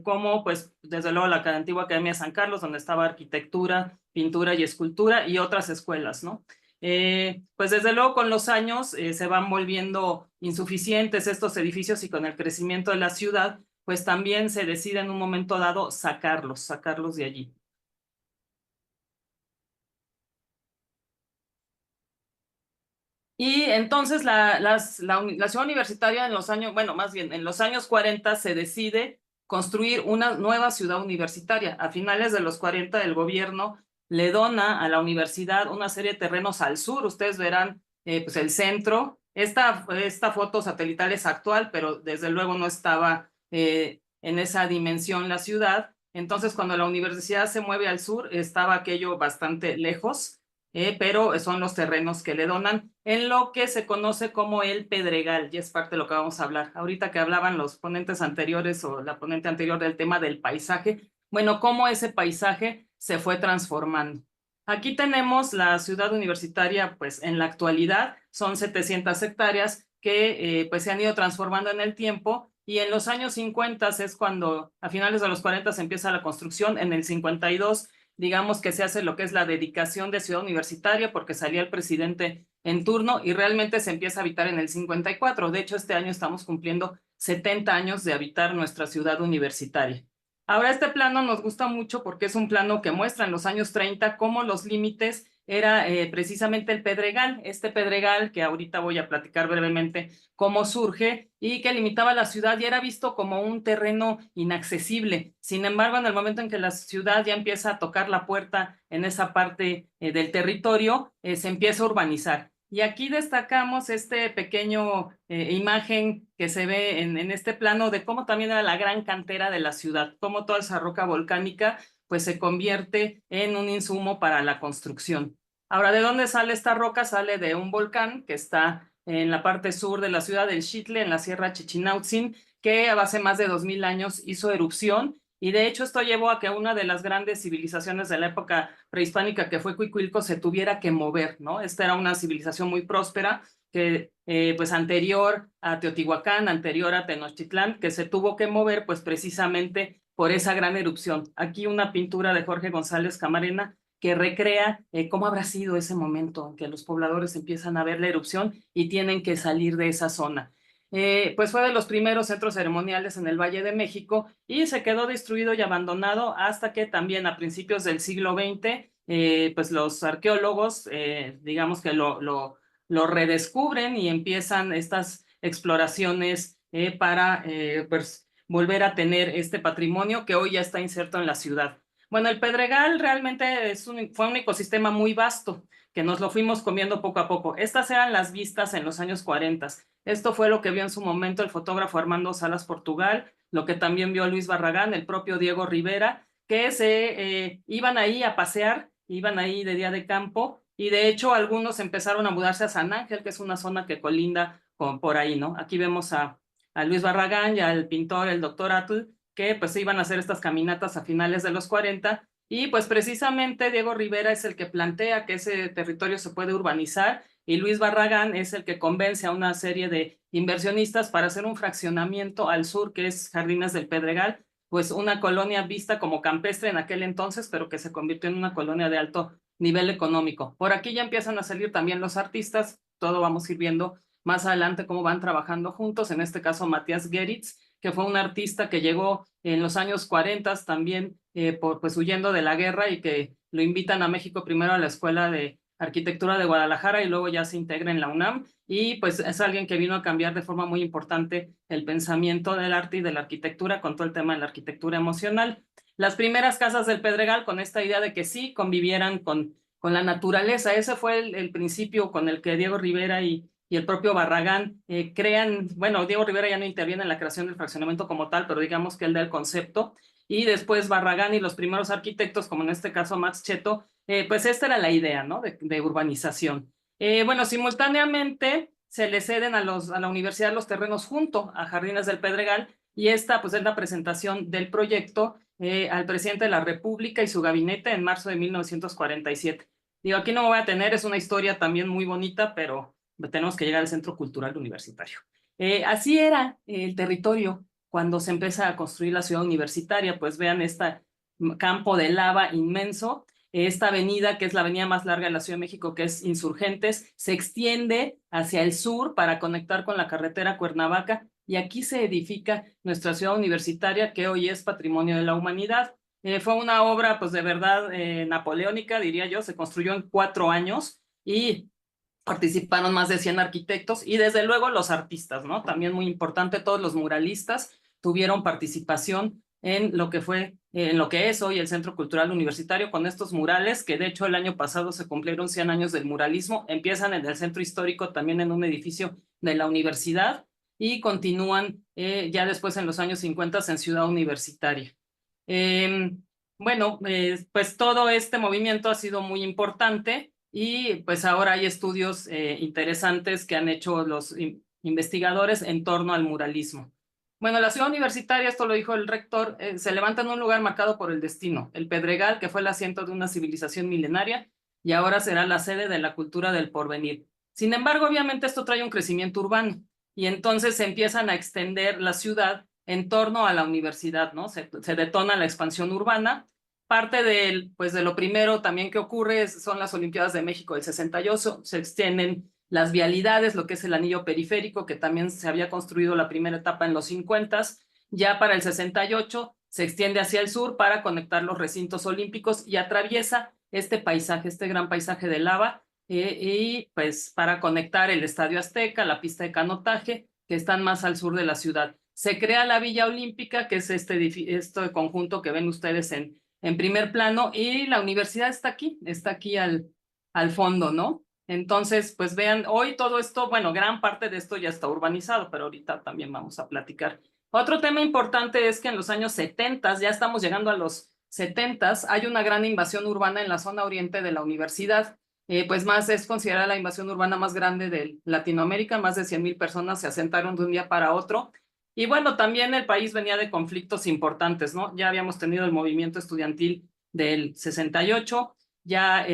como pues desde luego la antigua Academia de San Carlos, donde estaba arquitectura, pintura y escultura, y otras escuelas, ¿no? Pues desde luego con los años se van volviendo insuficientes estos edificios y con el crecimiento de la ciudad, pues también se decide en un momento dado sacarlos de allí. Y entonces la ciudad universitaria en los años, bueno, más bien en los años 40 se decide construir una nueva ciudad universitaria. A finales de los 40 el gobierno le dona a la universidad una serie de terrenos al sur. Ustedes verán pues el centro. Esta foto satelital es actual, pero desde luego no estaba en esa dimensión la ciudad. Entonces, cuando la universidad se mueve al sur, estaba aquello bastante lejos. Pero son los terrenos que le donan en lo que se conoce como el Pedregal, y es parte de lo que vamos a hablar. Ahorita que hablaban los ponentes anteriores o la ponente anterior del tema del paisaje, bueno, cómo ese paisaje se fue transformando. Aquí tenemos la ciudad universitaria, pues en la actualidad son 700 hectáreas que pues se han ido transformando en el tiempo, y en los años 50 es cuando, a finales de los 40 se empieza la construcción. En el 52 digamos que se hace lo que es la dedicación de ciudad universitaria porque salía el presidente en turno y realmente se empieza a habitar en el 54. De hecho, este año estamos cumpliendo 70 años de habitar nuestra ciudad universitaria. Ahora, este plano nos gusta mucho porque es un plano que muestra en los años 30 cómo los límites era precisamente el Pedregal, este Pedregal que ahorita voy a platicar brevemente cómo surge y que limitaba la ciudad y era visto como un terreno inaccesible. Sin embargo, en el momento en que la ciudad ya empieza a tocar la puerta en esa parte del territorio, se empieza a urbanizar. Y aquí destacamos este pequeño imagen que se ve en este plano de cómo también era la gran cantera de la ciudad, cómo toda esa roca volcánica pues se convierte en un insumo para la construcción. Ahora, ¿de dónde sale esta roca? Sale de un volcán que está en la parte sur de la ciudad del Xitle, en la Sierra Chichinautzin, que hace más de 2000 años hizo erupción, y de hecho esto llevó a que una de las grandes civilizaciones de la época prehispánica, que fue Cuicuilco, se tuviera que mover, ¿no? Esta era una civilización muy próspera, que pues anterior a Teotihuacán, anterior a Tenochtitlán, que se tuvo que mover pues precisamente por esa gran erupción. Aquí una pintura de Jorge González Camarena que recrea cómo habrá sido ese momento en que los pobladores empiezan a ver la erupción y tienen que salir de esa zona. Pues fue de los primeros centros ceremoniales en el Valle de México y se quedó destruido y abandonado hasta que también a principios del siglo XX, pues los arqueólogos, digamos que lo redescubren y empiezan estas exploraciones para pues, volver a tener este patrimonio que hoy ya está inserto en la ciudad. Bueno, el Pedregal realmente fue un ecosistema muy vasto que nos lo fuimos comiendo poco a poco. Estas eran las vistas en los años 40. Esto fue lo que vio en su momento el fotógrafo Armando Salas Portugal, lo que también vio Luis Barragán, el propio Diego Rivera, que se iban ahí a pasear, iban ahí de día de campo, y de hecho algunos empezaron a mudarse a San Ángel, que es una zona que colinda por ahí, ¿no? Aquí vemos a Luis Barragán y al pintor, el doctor Atl, que pues iban a hacer estas caminatas a finales de los 40, y pues precisamente Diego Rivera es el que plantea que ese territorio se puede urbanizar, y Luis Barragán es el que convence a una serie de inversionistas para hacer un fraccionamiento al sur, que es Jardines del Pedregal, pues una colonia vista como campestre en aquel entonces, pero que se convirtió en una colonia de alto nivel económico. Por aquí ya empiezan a salir también los artistas, todo vamos a ir viendo más adelante cómo van trabajando juntos, en este caso Matías Geritz, que fue un artista que llegó en los años 40 también, pues huyendo de la guerra, y que lo invitan a México primero a la Escuela de Arquitectura de Guadalajara y luego ya se integra en la UNAM, y pues es alguien que vino a cambiar de forma muy importante el pensamiento del arte y de la arquitectura con todo el tema de la arquitectura emocional. Las primeras casas del Pedregal con esta idea de que sí convivieran con la naturaleza, ese fue el principio con el que Diego Rivera y el propio Barragán crean, bueno, Diego Rivera ya no interviene en la creación del fraccionamiento como tal, pero digamos que él da el concepto, y después Barragán y los primeros arquitectos, como en este caso Max Cheto, pues esta era la idea, ¿no? De urbanización. Bueno, simultáneamente se le ceden a la universidad los terrenos junto a Jardines del Pedregal, y esta pues es la presentación del proyecto al presidente de la República y su gabinete en marzo de 1947. Digo, aquí no me voy a tener, es una historia también muy bonita, pero tenemos que llegar al Centro Cultural Universitario. Así era el territorio cuando se empieza a construir la ciudad universitaria. Pues vean este campo de lava inmenso. Esta avenida, que es la avenida más larga de la Ciudad de México, que es Insurgentes, se extiende hacia el sur para conectar con la carretera Cuernavaca, y aquí se edifica nuestra ciudad universitaria, que hoy es Patrimonio de la Humanidad. Fue una obra, pues de verdad, napoleónica, diría yo. Se construyó en 4 años, y participaron más de 100 arquitectos y desde luego los artistas, ¿no? También muy importante, todos los muralistas tuvieron participación en lo que fue, en lo que es hoy el Centro Cultural Universitario con estos murales, que de hecho el año pasado se cumplieron 100 años del muralismo, empiezan en el Centro Histórico, también en un edificio de la universidad, y continúan ya después en los años 50 en Ciudad Universitaria. Bueno, pues todo este movimiento ha sido muy importante y pues ahora hay estudios interesantes que han hecho los investigadores en torno al muralismo. Bueno, la ciudad universitaria, esto lo dijo el rector, se levanta en un lugar marcado por el destino, el Pedregal, que fue el asiento de una civilización milenaria y ahora será la sede de la cultura del porvenir. Sin embargo, obviamente esto trae un crecimiento urbano y entonces se empiezan a extender la ciudad en torno a la universidad, ¿no? Se detona la expansión urbana. Parte pues de lo primero también que ocurre son las Olimpiadas de México del 68, se extienden las vialidades, lo que es el anillo periférico, que también se había construido la primera etapa en los 50, ya para el 68 se extiende hacia el sur para conectar los recintos olímpicos y atraviesa este paisaje, este gran paisaje de lava, y pues para conectar el Estadio Azteca, la pista de canotaje, que están más al sur de la ciudad. Se crea la Villa Olímpica, que es este conjunto que ven ustedes en primer plano, y la universidad está aquí al fondo, ¿no? Entonces, pues vean, hoy todo esto, bueno, gran parte de esto ya está urbanizado, pero ahorita también vamos a platicar. Otro tema importante es que en los años 70, ya estamos llegando a los 70, hay una gran invasión urbana en la zona oriente de la universidad. Pues más es considerada la invasión urbana más grande de Latinoamérica, más de 100,000 personas se asentaron de un día para otro. Y bueno, también el país venía de conflictos importantes, ¿no? Ya habíamos tenido el movimiento estudiantil del 68, ya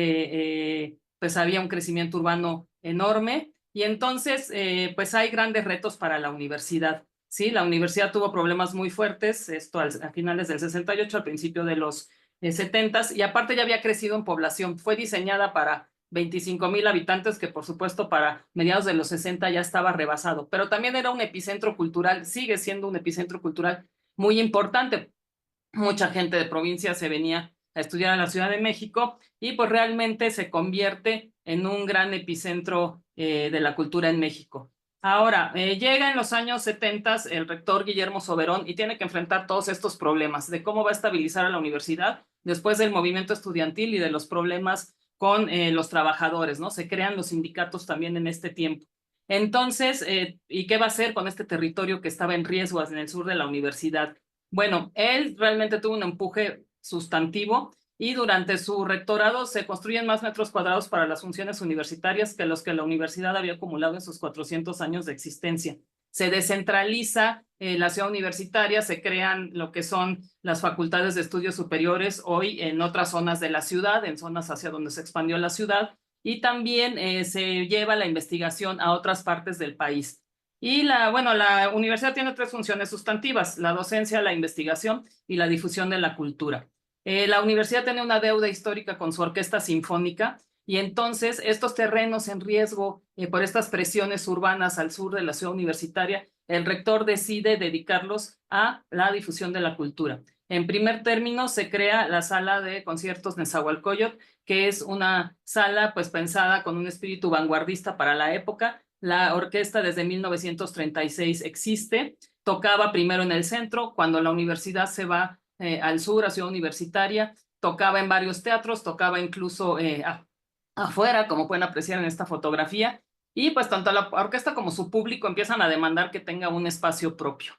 pues había un crecimiento urbano enorme y entonces pues hay grandes retos para la universidad. Sí, la universidad tuvo problemas muy fuertes, esto a finales del 68, al principio de los 70, y aparte ya había crecido en población, fue diseñada para 25,000 habitantes, que por supuesto para mediados de los 60 ya estaba rebasado, pero también era un epicentro cultural, sigue siendo un epicentro cultural muy importante. Mucha gente de provincia se venía a estudiar a la Ciudad de México y pues realmente se convierte en un gran epicentro de la cultura en México. Ahora, llega en los años 70 el rector Guillermo Soberón y tiene que enfrentar todos estos problemas de cómo va a estabilizar a la universidad después del movimiento estudiantil y de los problemas con los trabajadores, ¿no? Se crean los sindicatos también en este tiempo. Entonces, ¿y qué va a hacer con este territorio que estaba en riesgo en el sur de la universidad? Bueno, él realmente tuvo un empuje sustantivo y durante su rectorado se construyen más metros cuadrados para las funciones universitarias que los que la universidad había acumulado en sus 400 años de existencia. Se descentraliza la ciudad universitaria, se crean lo que son las facultades de estudios superiores hoy en otras zonas de la ciudad, en zonas hacia donde se expandió la ciudad, y también se lleva la investigación a otras partes del país. Y la universidad tiene 3 funciones sustantivas: la docencia, la investigación y la difusión de la cultura. La universidad tiene una deuda histórica con su orquesta sinfónica y entonces estos terrenos en riesgo por estas presiones urbanas al sur de la ciudad universitaria, el rector decide dedicarlos a la difusión de la cultura. En primer término se crea la sala de conciertos Nezahualcóyotl, que es una sala pues pensada con un espíritu vanguardista para la época. La orquesta desde 1936 existe, tocaba primero en el centro, cuando la universidad se va al sur, a Ciudad Universitaria, tocaba en varios teatros, tocaba incluso afuera, como pueden apreciar en esta fotografía, y pues tanto la orquesta como su público empiezan a demandar que tenga un espacio propio.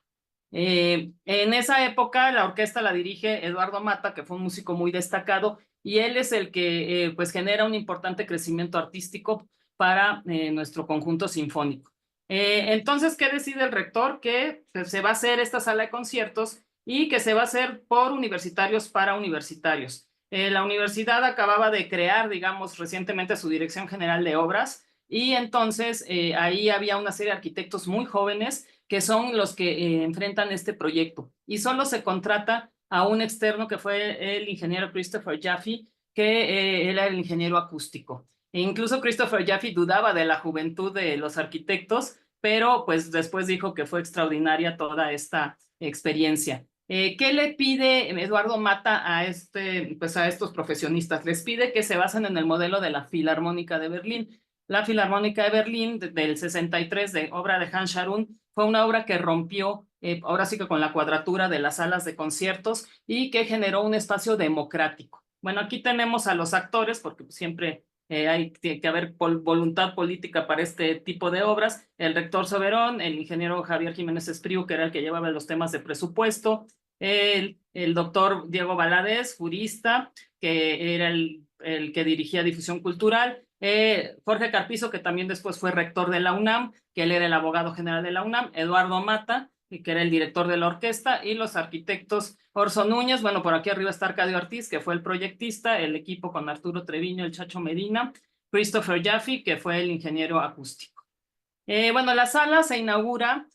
En esa época la orquesta la dirige Eduardo Mata, que fue un músico muy destacado, y él es el que pues genera un importante crecimiento artístico para nuestro conjunto sinfónico. Entonces, ¿qué decide el rector? Que se va a hacer esta sala de conciertos y que se va a hacer por universitarios para universitarios. La universidad acababa de crear, digamos, recientemente su Dirección General de Obras y entonces ahí había una serie de arquitectos muy jóvenes que son los que enfrentan este proyecto y solo se contrata a un externo que fue el ingeniero Christopher Jaffe, que él era el ingeniero acústico. E incluso Christopher Jaffe dudaba de la juventud de los arquitectos, pero pues después dijo que fue extraordinaria toda esta experiencia. ¿Qué le pide Eduardo Mata a estos profesionistas? Les pide que se basen en el modelo de la Filarmónica de Berlín. la Filarmónica de Berlín del 63, de obra de Hans Scharoun, fue una obra que rompió, ahora sí que con la cuadratura de las salas de conciertos y que generó un espacio democrático. Bueno, aquí tenemos a los actores, porque siempre tiene que haber voluntad política para este tipo de obras. El rector Soberón, el ingeniero Javier Jiménez Espriu, que era el que llevaba los temas de presupuesto, el doctor Diego Valadez, jurista, que era el que dirigía difusión cultural, Jorge Carpizo, que también después fue rector de la UNAM, que él era el abogado general de la UNAM, Eduardo Mata, que era el director de la orquesta, y los arquitectos Orso Núñez, bueno, por aquí arriba está Arcadio Ortiz, que fue el proyectista, el equipo con Arturo Treviño, el Chacho Medina, Christopher Jaffe, que fue el ingeniero acústico. Bueno, la sala se inaugura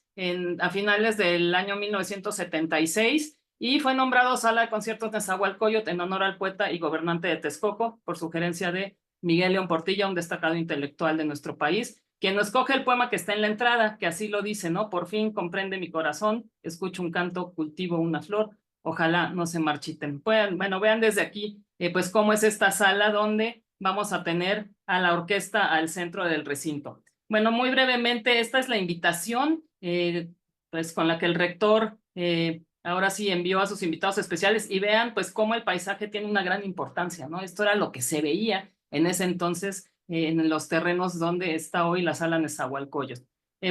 a finales del año 1976 y fue nombrado Sala de Conciertos de Nezahualcóyotl en honor al poeta y gobernante de Texcoco, por sugerencia de Miguel León Portilla, un destacado intelectual de nuestro país, quien nos escoge el poema que está en la entrada, que así lo dice, ¿no? Por fin comprende mi corazón, escucho un canto, cultivo una flor, ojalá no se marchiten. Bueno, vean desde aquí, pues cómo es esta sala donde vamos a tener a la orquesta al centro del recinto. Bueno, muy brevemente, esta es la invitación, pues con la que el rector ahora sí envió a sus invitados especiales, y vean pues cómo el paisaje tiene una gran importancia, ¿no? Esto era lo que se veía en ese entonces en los terrenos donde está hoy la sala Nezahualcóyotl.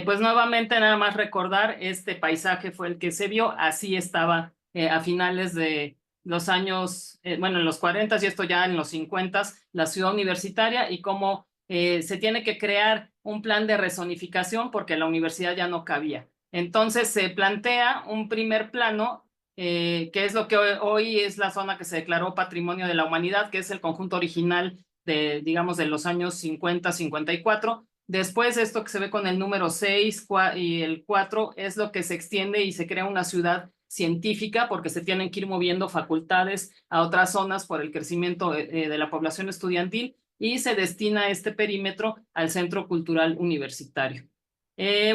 Pues nuevamente nada más recordar, este paisaje fue el que se vio, así estaba a finales de los años, bueno, en los 40 y esto ya en los 50, la ciudad universitaria, y cómo se tiene que crear un plan de rezonificación porque la universidad ya no cabía. Entonces se plantea un primer plano, que es lo que hoy es la zona que se declaró Patrimonio de la Humanidad, que es el conjunto original de, digamos, de los años 50, 54. Después esto que se ve con el número 6 y el 4 es lo que se extiende y se crea una ciudad científica porque se tienen que ir moviendo facultades a otras zonas por el crecimiento de la población estudiantil, y se destina este perímetro al Centro Cultural Universitario.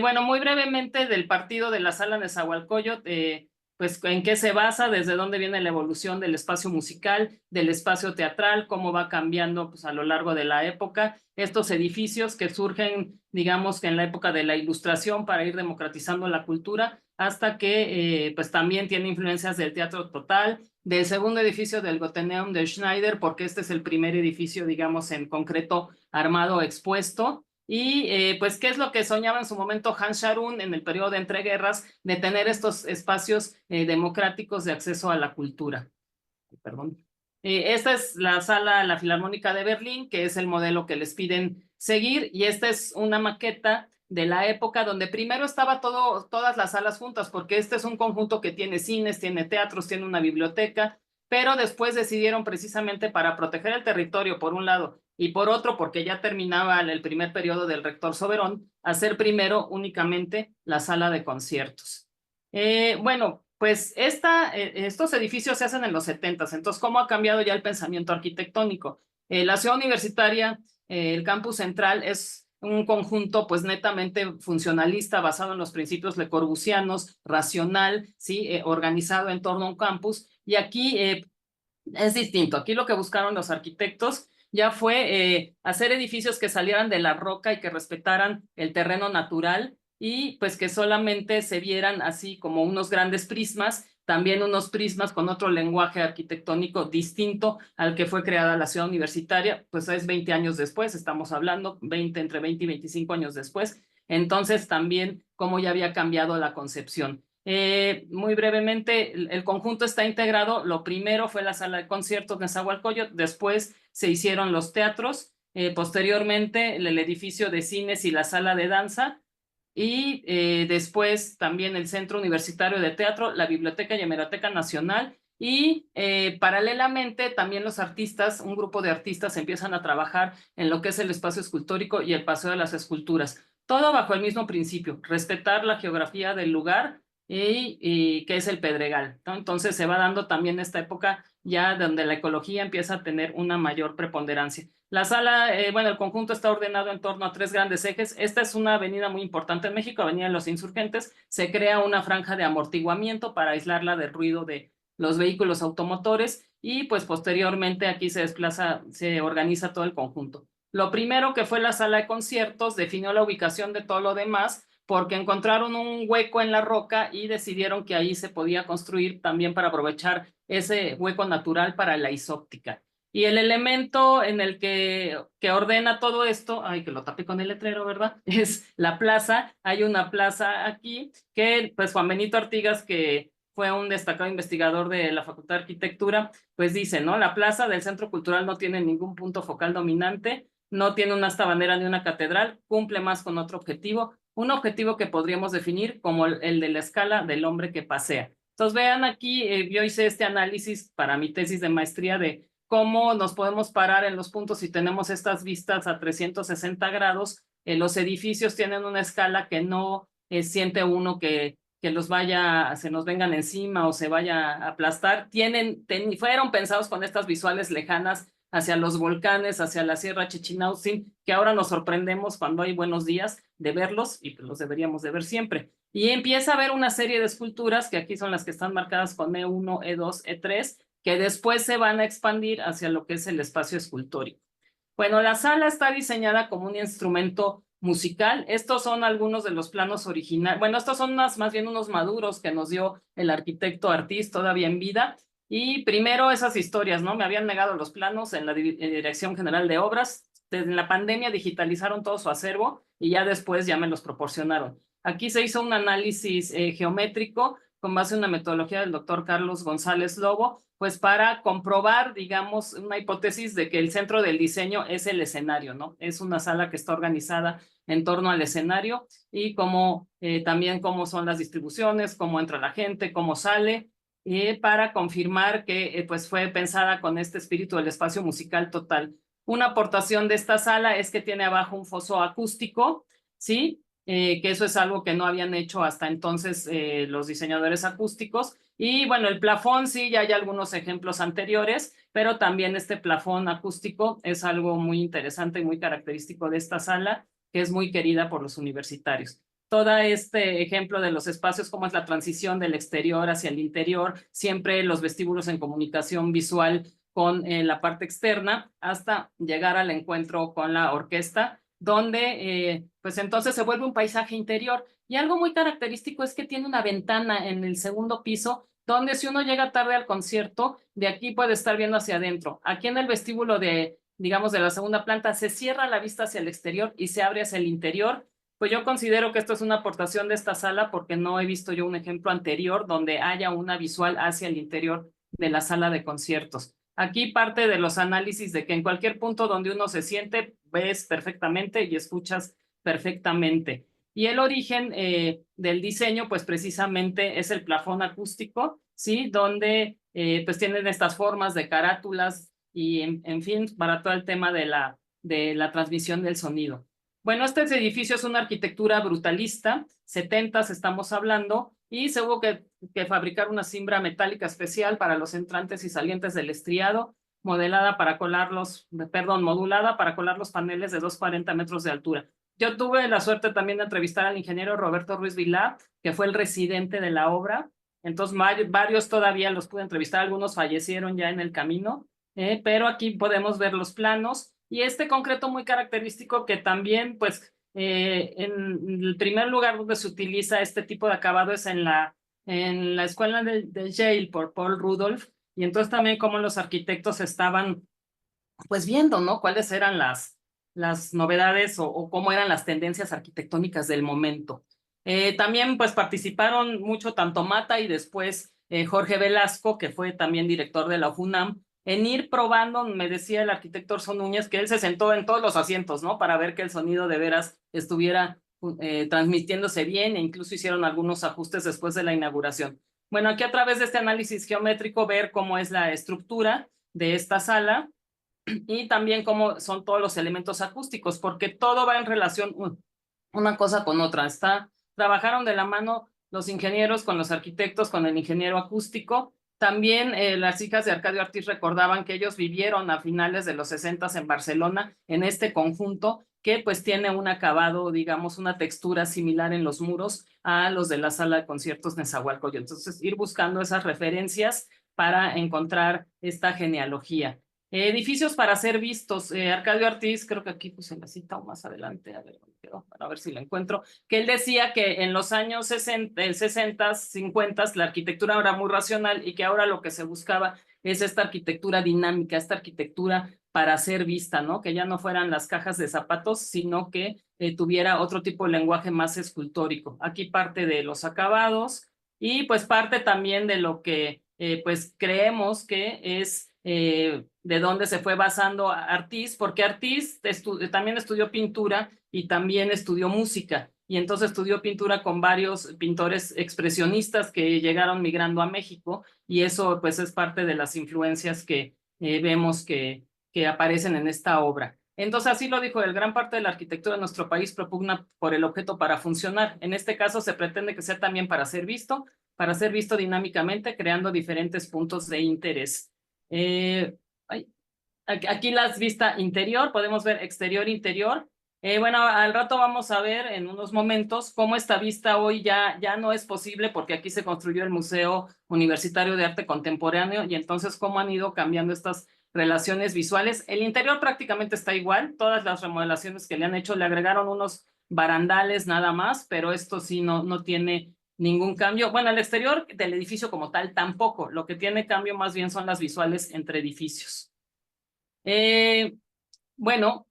Bueno, muy brevemente del partido de la sala Nezahualcóyotl, pues en qué se basa, desde dónde viene la evolución del espacio musical, del espacio teatral, cómo va cambiando pues a lo largo de la época, estos edificios que surgen, digamos que en la época de la Ilustración para ir democratizando la cultura, hasta que pues también tiene influencias del teatro total, del segundo edificio del Goetheanum de Schneider, porque este es el primer edificio, digamos, en concreto armado expuesto. Y pues, ¿qué es lo que soñaba en su momento Hans Scharoun en el periodo de entreguerras? De tener estos espacios democráticos de acceso a la cultura. Perdón. Esta es la sala, la Filarmónica de Berlín, que es el modelo que les piden seguir, y esta es una maqueta de la época donde primero estaba todas las salas juntas, porque este es un conjunto que tiene cines, tiene teatros, tiene una biblioteca, pero después decidieron, precisamente para proteger el territorio por un lado y por otro porque ya terminaba el primer periodo del rector Soberón, hacer primero únicamente la sala de conciertos. Bueno, pues estos edificios se hacen en los 70, entonces ¿cómo ha cambiado ya el pensamiento arquitectónico? La ciudad universitaria, el campus central, es un conjunto pues netamente funcionalista, basado en los principios le corbusianos, racional, ¿sí? Organizado en torno a un campus, y aquí es distinto. Aquí lo que buscaron los arquitectos ya fue hacer edificios que salieran de la roca y que respetaran el terreno natural, y pues que solamente se vieran así como unos grandes prismas, también unos prismas con otro lenguaje arquitectónico distinto al que fue creada la ciudad universitaria, pues es 20 años después, estamos hablando, entre 20 y 25 años después, entonces también cómo ya había cambiado la concepción. Muy brevemente, el conjunto está integrado, lo primero fue la sala de conciertos de Nezahualcóyotl, después se hicieron los teatros, posteriormente el edificio de cines y la sala de danza, y después también el Centro Universitario de Teatro, la Biblioteca y Hemeroteca Nacional, y paralelamente también los artistas, un grupo de artistas empiezan a trabajar en lo que es el espacio escultórico y el Paseo de las Esculturas, todo bajo el mismo principio, respetar la geografía del lugar y que es el Pedregal, ¿no? Entonces se va dando también esta época ya donde la ecología empieza a tener una mayor preponderancia. La sala, bueno, el conjunto está ordenado en torno a 3 grandes ejes. Esta es una avenida muy importante en México, Avenida de los Insurgentes. Se crea una franja de amortiguamiento para aislarla del ruido de los vehículos automotores, y pues posteriormente aquí se desplaza, se organiza todo el conjunto. Lo primero, que fue la sala de conciertos, definió la ubicación de todo lo demás, porque encontraron un hueco en la roca y decidieron que ahí se podía construir también para aprovechar ese hueco natural para la isóptica. Y el elemento en el que ordena todo esto, ay, que lo tapé con el letrero, ¿verdad? Es la plaza. Hay una plaza aquí que, pues, Juan Benito Artigas, que fue un destacado investigador de la Facultad de Arquitectura, pues dice, ¿no? La plaza del Centro Cultural no tiene ningún punto focal dominante, no tiene una asta bandera ni una catedral, cumple más con otro objetivo, un objetivo que podríamos definir como el de la escala del hombre que pasea. Entonces vean aquí, yo hice este análisis para mi tesis de maestría de cómo nos podemos parar en los puntos si tenemos estas vistas a 360 grados. Los edificios tienen una escala que no siente uno que se nos vengan encima o se vaya a aplastar. Fueron pensados con estas visuales lejanas hacia los volcanes, hacia la Sierra Chichinautzin, que ahora nos sorprendemos cuando hay buenos días de verlos, y pues los deberíamos de ver siempre. Y empieza a haber una serie de esculturas, que aquí son las que están marcadas con E1, E2, E3, que después se van a expandir hacia lo que es el espacio escultórico. Bueno, la sala está diseñada como un instrumento musical. Estos son algunos de los planos originales. Bueno, estos son más bien unos maduros que nos dio el arquitecto Artiz todavía en vida. Y primero esas historias, ¿no? Me habían negado los planos en la Dirección General de Obras. Desde la pandemia digitalizaron todo su acervo y ya después ya me los proporcionaron. Aquí se hizo un análisis geométrico con base en una metodología del doctor Carlos González Lobo, pues para comprobar, digamos, una hipótesis de que el centro del diseño es el escenario, ¿no? Es una sala que está organizada en torno al escenario y también cómo son las distribuciones, cómo entra la gente, cómo sale, para confirmar que pues fue pensada con este espíritu del espacio musical total. Una aportación de esta sala es que tiene abajo un foso acústico, ¿sí? Que eso es algo que no habían hecho hasta entonces los diseñadores acústicos. Y bueno, el plafón sí, ya hay algunos ejemplos anteriores, pero también este plafón acústico es algo muy interesante y muy característico de esta sala, que es muy querida por los universitarios. Todo este ejemplo de los espacios, cómo es la transición del exterior hacia el interior, siempre los vestíbulos en comunicación visual con la parte externa, hasta llegar al encuentro con la orquesta, donde pues entonces se vuelve un paisaje interior. Y algo muy característico es que tiene una ventana en el segundo piso, donde si uno llega tarde al concierto, de aquí puede estar viendo hacia adentro. Aquí en el vestíbulo digamos, de la segunda planta, se cierra la vista hacia el exterior y se abre hacia el interior. Pues yo considero que esto es una aportación de esta sala porque no he visto yo un ejemplo anterior donde haya una visual hacia el interior de la sala de conciertos. Aquí parte de los análisis de que en cualquier punto donde uno se siente, ves perfectamente y escuchas perfectamente. Y el origen del diseño, pues precisamente es el plafón acústico, ¿sí? Donde pues tienen estas formas de carátulas y en fin, para todo el tema de la transmisión del sonido. Bueno, este edificio es una arquitectura brutalista, 70s estamos hablando, y se hubo que fabricar una cimbra metálica especial para los entrantes y salientes del estriado, modulada para colar los paneles de 240 metros de altura. Yo tuve la suerte también de entrevistar al ingeniero Roberto Ruiz Vilá, que fue el residente de la obra. Entonces, varios todavía los pude entrevistar, algunos fallecieron ya en el camino, pero aquí podemos ver los planos. Y este concreto muy característico que también, pues, en el primer lugar donde se utiliza este tipo de acabado es en la escuela de Yale por Paul Rudolph. Y entonces también como los arquitectos estaban, pues, viendo, ¿no? Cuáles eran las novedades o cómo eran las tendencias arquitectónicas del momento. También, pues, participaron mucho tanto Mata y después Jorge Velasco, que fue también director de la UNAM, en ir probando. Me decía el arquitecto Orson Núñez que él se sentó en todos los asientos, ¿no? Para ver que el sonido de veras estuviera transmitiéndose bien, e incluso hicieron algunos ajustes después de la inauguración. Bueno, aquí a través de este análisis geométrico ver cómo es la estructura de esta sala y también cómo son todos los elementos acústicos, porque todo va en relación una cosa con otra. Trabajaron de la mano los ingenieros con los arquitectos, con el ingeniero acústico. También las hijas de Arcadio Artiz recordaban que ellos vivieron a finales de los 60s en Barcelona en este conjunto que pues tiene un acabado, digamos, una textura similar en los muros a los de la sala de conciertos Nezahualcóyotl. Entonces, ir buscando esas referencias para encontrar esta genealogía. Edificios para ser vistos. Arcadio Ortiz, creo que aquí puse la cita o más adelante, a ver, a ver si la encuentro, que él decía que en los años 60, 50, la arquitectura era muy racional y que ahora lo que se buscaba es esta arquitectura dinámica, esta arquitectura para ser vista, ¿no? Que ya no fueran las cajas de zapatos, sino que tuviera otro tipo de lenguaje más escultórico. Aquí parte de los acabados y pues parte también de lo que pues creemos que es de dónde se fue basando Ortiz, porque Ortiz también estudió pintura y también estudió música, y entonces estudió pintura con varios pintores expresionistas que llegaron migrando a México, y eso pues es parte de las influencias que vemos que aparecen en esta obra. Entonces así lo dijo, el gran parte de la arquitectura de nuestro país propugna por el objeto para funcionar. En este caso se pretende que sea también para ser visto dinámicamente, creando diferentes puntos de interés. Aquí las vistas interior, podemos ver exterior, interior. Bueno, al rato vamos a ver en unos momentos cómo esta vista hoy ya no es posible porque aquí se construyó el Museo Universitario de Arte Contemporáneo y entonces cómo han ido cambiando estas relaciones visuales. El interior prácticamente está igual, todas las remodelaciones que le han hecho le agregaron unos barandales nada más, pero esto sí no tiene ningún cambio. Bueno, el exterior del edificio como tal tampoco, lo que tiene cambio más bien son las visuales entre edificios. Bueno,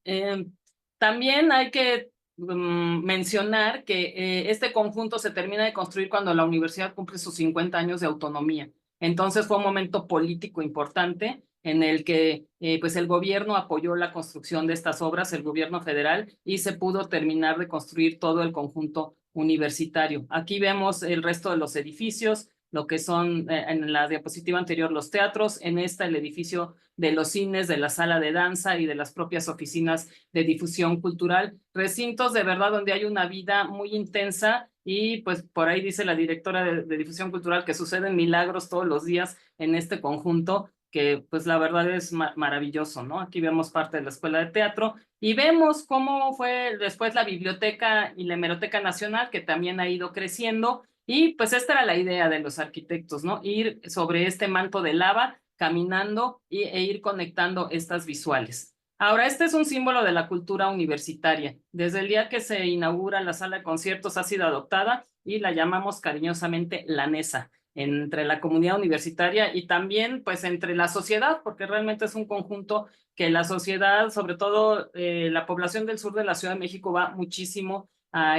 también hay que mencionar que este conjunto se termina de construir cuando la universidad cumple sus 50 años de autonomía. Entonces fue un momento político importante en el que pues el gobierno apoyó la construcción de estas obras, el gobierno federal, y se pudo terminar de construir todo el conjunto universitario. Aquí vemos el resto de los edificios, lo que son en la diapositiva anterior los teatros, en esta el edificio de los cines, de la sala de danza y de las propias oficinas de difusión cultural, recintos de verdad donde hay una vida muy intensa y pues por ahí dice la directora de difusión cultural que suceden milagros todos los días en este conjunto, que pues la verdad es maravilloso, ¿no? Aquí vemos parte de la Escuela de Teatro y vemos cómo fue después la biblioteca y la Hemeroteca Nacional, que también ha ido creciendo, y pues esta era la idea de los arquitectos, ¿no? Ir sobre este manto de lava, caminando e ir conectando estas visuales. Ahora, este es un símbolo de la cultura universitaria. Desde el día que se inaugura la sala de conciertos ha sido adoptada y la llamamos cariñosamente la NESA, entre la comunidad universitaria y también pues entre la sociedad, porque realmente es un conjunto que la sociedad, sobre todo la población del sur de la Ciudad de México, va muchísimo a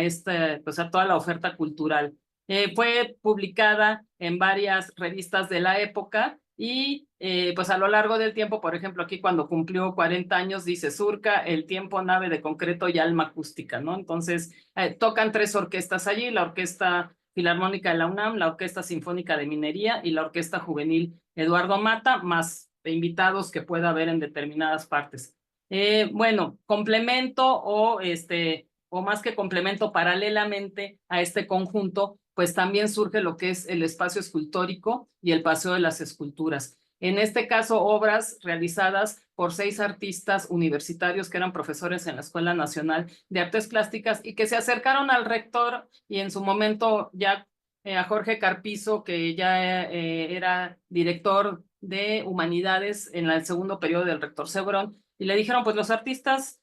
pues a toda la oferta cultural. Fue publicada en varias revistas de la época y pues a lo largo del tiempo, por ejemplo, aquí cuando cumplió 40 años, dice Surca, el tiempo, nave de concreto y alma acústica, ¿no? Entonces, tocan 3 orquestas allí, la Orquesta Filarmónica de la UNAM, la Orquesta Sinfónica de Minería y la Orquesta Juvenil Eduardo Mata, más invitados que pueda haber en determinadas partes. Bueno, complemento o más que complemento, paralelamente a este conjunto, pues también surge lo que es el espacio escultórico y el Paseo de las Esculturas. En este caso, obras realizadas por 6 artistas universitarios que eran profesores en la Escuela Nacional de Artes Plásticas y que se acercaron al rector y en su momento ya a Jorge Carpizo, que ya era director de Humanidades en el segundo periodo del rector Cebrón, y le dijeron, pues los artistas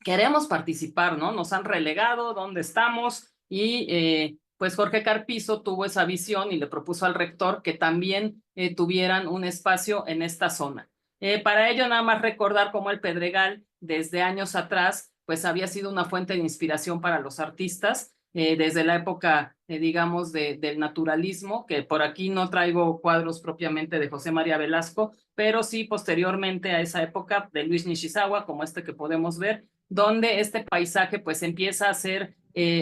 queremos participar, ¿no? Nos han relegado, ¿dónde estamos? Y pues Jorge Carpizo tuvo esa visión y le propuso al rector que también tuvieran un espacio en esta zona. Para ello, nada más recordar cómo el Pedregal, desde años atrás, pues había sido una fuente de inspiración para los artistas, desde la época, digamos, del naturalismo, que por aquí no traigo cuadros propiamente de José María Velasco, pero sí posteriormente a esa época de Luis Nishizawa, como este que podemos ver, donde este paisaje pues empieza a ser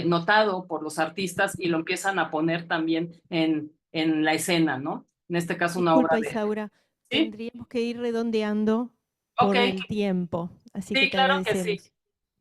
notado por los artistas y lo empiezan a poner también en la escena, ¿no? En este caso una obra de... Isaura, ¿Sí? tendríamos que ir redondeando por el tiempo, así que Sí, te claro que agradecemos. sí.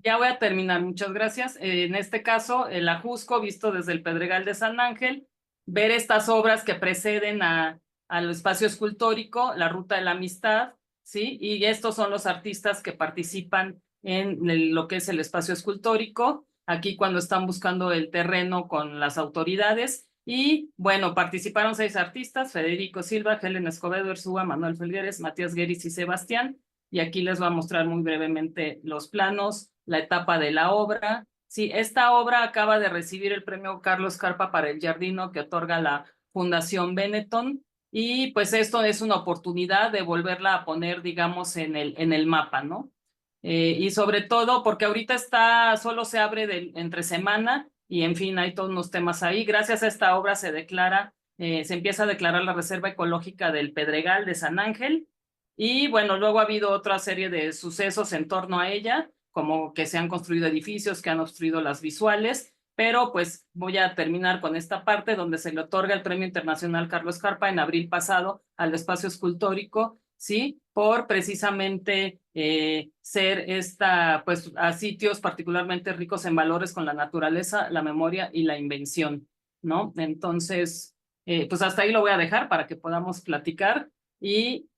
Ya voy a terminar, muchas gracias. En este caso, el Ajusco, visto desde el Pedregal de San Ángel, ver estas obras que preceden al espacio escultórico, la Ruta de la Amistad, ¿sí? Y estos son los artistas que participan en lo que es el espacio escultórico, aquí cuando están buscando el terreno con las autoridades, Y bueno, participaron 6 artistas: Federico Silva, Helen Escobedo Erzúa, Manuel Felgueres, Matías Gueris y Sebastián. Y aquí les voy a mostrar muy brevemente los planos, la etapa de la obra. Sí, esta obra acaba de recibir el premio Carlos Carpa para el Giardino que otorga la Fundación Benetton. Y pues esto es una oportunidad de volverla a poner, digamos, en el mapa, ¿no? Y sobre todo porque ahorita solo se abre entre semana y en fin, hay todos unos temas ahí. Gracias a esta obra se empieza a declarar la Reserva Ecológica del Pedregal de San Ángel. Y bueno, luego ha habido otra serie de sucesos en torno a ella, como que se han construido edificios que han obstruido las visuales, pero pues voy a terminar con esta parte donde se le otorga el Premio Internacional Carlos Carpa en abril pasado al espacio escultórico, ¿sí? Por precisamente ser pues a sitios particularmente ricos en valores con la naturaleza, la memoria y la invención, ¿no? Entonces, pues hasta ahí lo voy a dejar para que podamos platicar y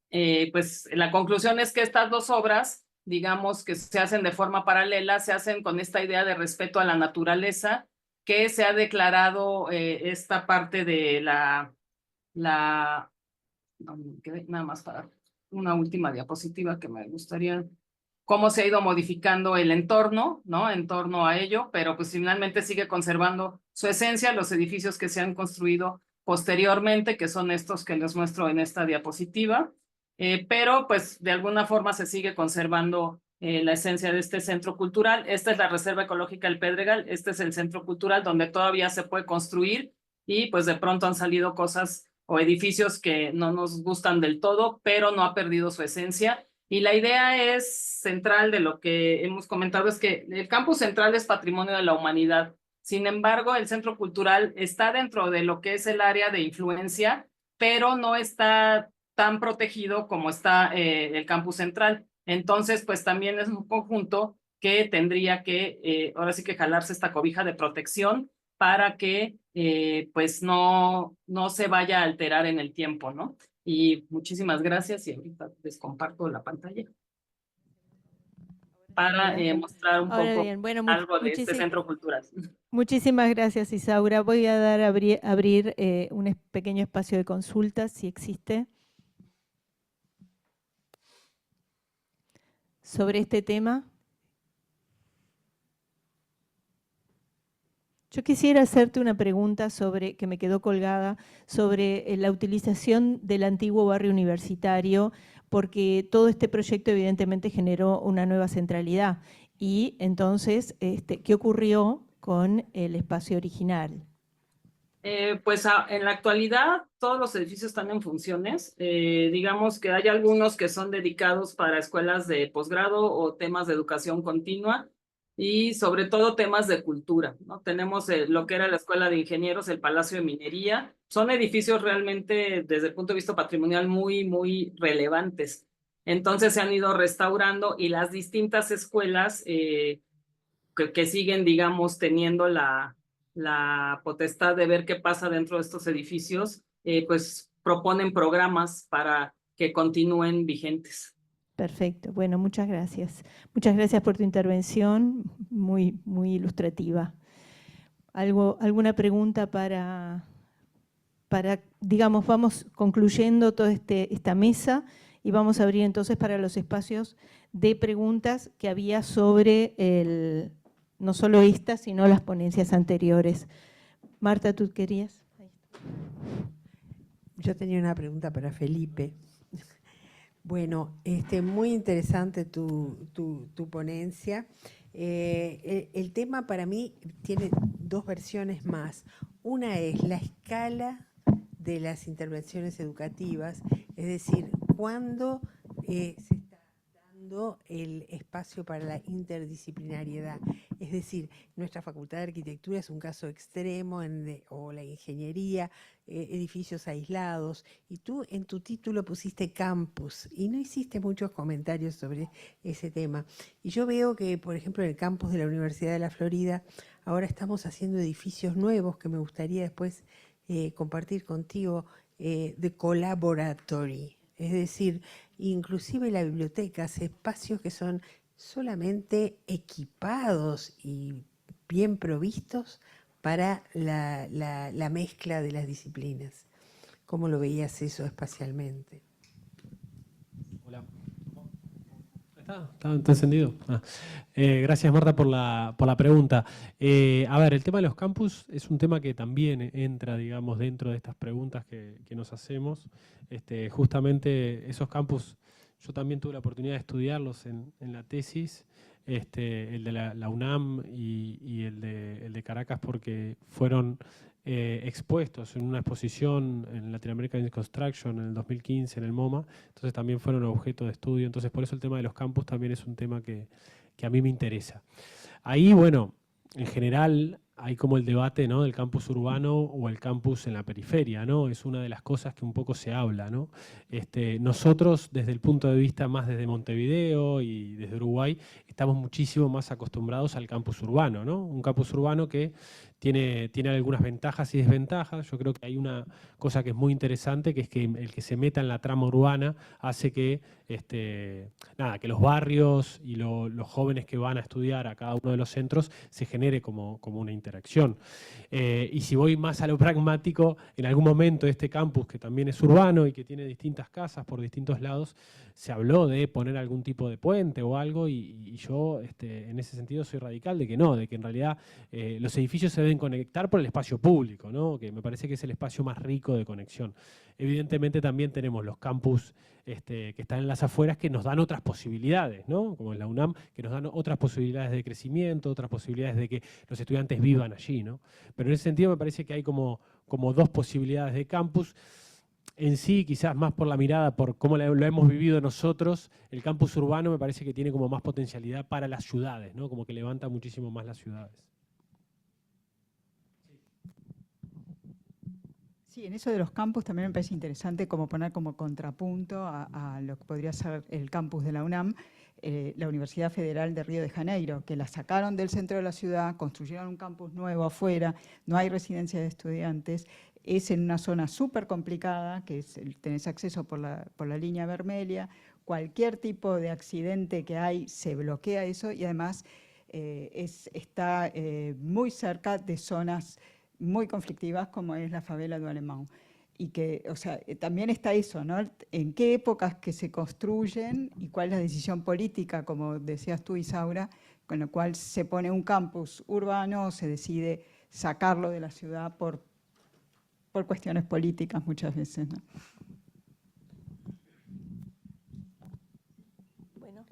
pues la conclusión es que estas 2 obras, digamos que se hacen de forma paralela, se hacen con esta idea de respeto a la naturaleza que se ha declarado esta parte de nada más para una última diapositiva que me gustaría, cómo se ha ido modificando el entorno, ¿no? En torno a ello, pero pues finalmente sigue conservando su esencia, los edificios que se han construido posteriormente, que son estos que les muestro en esta diapositiva, pero pues de alguna forma se sigue conservando la esencia de este centro cultural. Esta es la Reserva Ecológica del Pedregal, este es el centro cultural donde todavía se puede construir y pues de pronto han salido cosas o edificios que no nos gustan del todo, pero no ha perdido su esencia. Y la idea central de lo que hemos comentado es que el campus central es patrimonio de la humanidad. Sin embargo, el centro cultural está dentro de lo que es el área de influencia, pero no está tan protegido como está el campus central. Entonces, pues también es un conjunto que tendría que, ahora sí que jalarse esta cobija de protección para que pues no se vaya a alterar en el tiempo, ¿no? Y muchísimas gracias y ahorita les comparto la pantalla para mostrar un Ahora poco bien, bueno, algo de este centro cultural. muchísimas gracias, Isaura. Voy a abrir un pequeño espacio de consulta, si existe, sobre este tema. Yo quisiera hacerte una pregunta que me quedó colgada sobre la utilización del antiguo barrio universitario, porque todo este proyecto evidentemente generó una nueva centralidad. Y entonces, ¿qué ocurrió con el espacio original? Pues en la actualidad todos los edificios están en funciones. Digamos que hay algunos que son dedicados para escuelas de posgrado o temas de educación continua y sobre todo temas de cultura, ¿no? Tenemos lo que era la Escuela de Ingenieros, el Palacio de Minería. Son edificios realmente desde el punto de vista patrimonial muy, muy relevantes. Entonces se han ido restaurando y las distintas escuelas que siguen, digamos, teniendo la potestad de ver qué pasa dentro de estos edificios, pues proponen programas para que continúen vigentes. Perfecto, bueno, muchas gracias. Muchas gracias por tu intervención, muy, muy ilustrativa. ¿Alguna pregunta para, digamos, vamos concluyendo toda esta mesa y vamos a abrir entonces para los espacios de preguntas que había sobre no solo esta, sino las ponencias anteriores. Marta, ¿tú querías? Yo tenía una pregunta para Felipe. Bueno, muy interesante tu ponencia. El tema para mí tiene 2 versiones más. Una es la escala de las intervenciones educativas, es decir, cuándo se está dando el espacio para la interdisciplinariedad. Es decir, nuestra Facultad de Arquitectura es un caso extremo, o la ingeniería, edificios aislados, y tú en tu título pusiste campus y no hiciste muchos comentarios sobre ese tema. Y yo veo que, por ejemplo, en el campus de la Universidad de la Florida, ahora estamos haciendo edificios nuevos que me gustaría después compartir contigo, de collaboratory. Es decir, inclusive la biblioteca hace espacios que son solamente equipados y bien provistos para la mezcla de las disciplinas. ¿Cómo lo veías eso espacialmente? Hola. ¿Está encendido? Gracias, Marta, por la pregunta. A ver, el tema de los campus es un tema que también entra, digamos, dentro de estas preguntas que nos hacemos. Justamente esos campus, yo también tuve la oportunidad de estudiarlos en la tesis, el de la UNAM y el de Caracas, porque fueron expuestos en una exposición en Latin American Construction en el 2015 en el MoMA, entonces también fueron objeto de estudio, entonces por eso el tema de los campus también es un tema que a mí me interesa. Ahí, bueno, en general hay como el debate, ¿no?, del campus urbano o el campus en la periferia, ¿no? Es una de las cosas que un poco se habla, ¿no? Nosotros, desde el punto de vista más desde Montevideo y desde Uruguay, estamos muchísimo más acostumbrados al campus urbano, ¿no? Un campus urbano que tiene algunas ventajas y desventajas. Yo creo que hay una cosa que es muy interesante, que es que el que se meta en la trama urbana hace que, que los barrios y los jóvenes que van a estudiar a cada uno de los centros se genere como una interacción. Y si voy más a lo pragmático, en algún momento este campus, que también es urbano y que tiene distintas casas por distintos lados, se habló de poner algún tipo de puente o algo, y yo en ese sentido soy radical de que no, de que en realidad los edificios se deben conectar por el espacio público, ¿no?, que me parece que es el espacio más rico de conexión. Evidentemente también tenemos los campus que están en las afueras, que nos dan otras posibilidades, ¿no?, como en la UNAM, que nos dan otras posibilidades de crecimiento, otras posibilidades de que los estudiantes vivan allí, ¿no? Pero en ese sentido me parece que hay como dos posibilidades de campus. En sí, quizás más por la mirada, por cómo lo hemos vivido nosotros, el campus urbano me parece que tiene como más potencialidad para las ciudades, ¿no?, como que levanta muchísimo más las ciudades. Sí, en eso de los campus también me parece interesante como poner como contrapunto a lo que podría ser el campus de la UNAM, la Universidad Federal de Río de Janeiro, que la sacaron del centro de la ciudad, construyeron un campus nuevo afuera, no hay residencia de estudiantes, es en una zona súper complicada, que tenés acceso por la línea Vermelha, cualquier tipo de accidente que hay se bloquea eso, y además está muy cerca de zonas muy conflictivas como es la favela do Alemão. Y que, o sea, también está eso, ¿no? En qué épocas que se construyen y cuál es la decisión política, como decías tú, Isaura, con lo cual se pone un campus urbano o se decide sacarlo de la ciudad por cuestiones políticas muchas veces, ¿no? Bueno,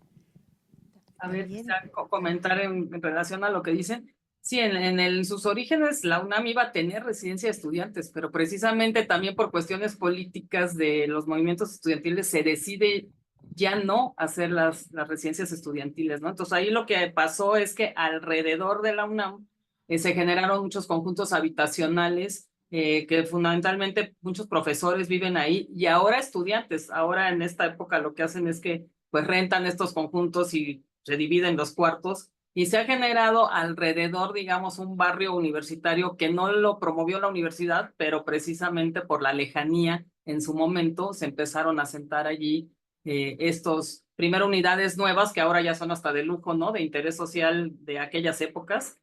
A ver, También, quizá comentar en relación a lo que dicen. Sí, en sus orígenes la UNAM iba a tener residencia de estudiantes, pero precisamente también por cuestiones políticas de los movimientos estudiantiles se decide ya no hacer las residencias estudiantiles, ¿no? Entonces ahí lo que pasó es que alrededor de la UNAM se generaron muchos conjuntos habitacionales que fundamentalmente muchos profesores viven ahí, y ahora estudiantes, ahora en esta época lo que hacen es que pues rentan estos conjuntos y se dividen los cuartos, y se ha generado alrededor, digamos, un barrio universitario que no lo promovió la universidad, pero precisamente por la lejanía en su momento se empezaron a sentar allí estos, primero unidades nuevas que ahora ya son hasta de lujo, ¿no?, de interés social de aquellas épocas.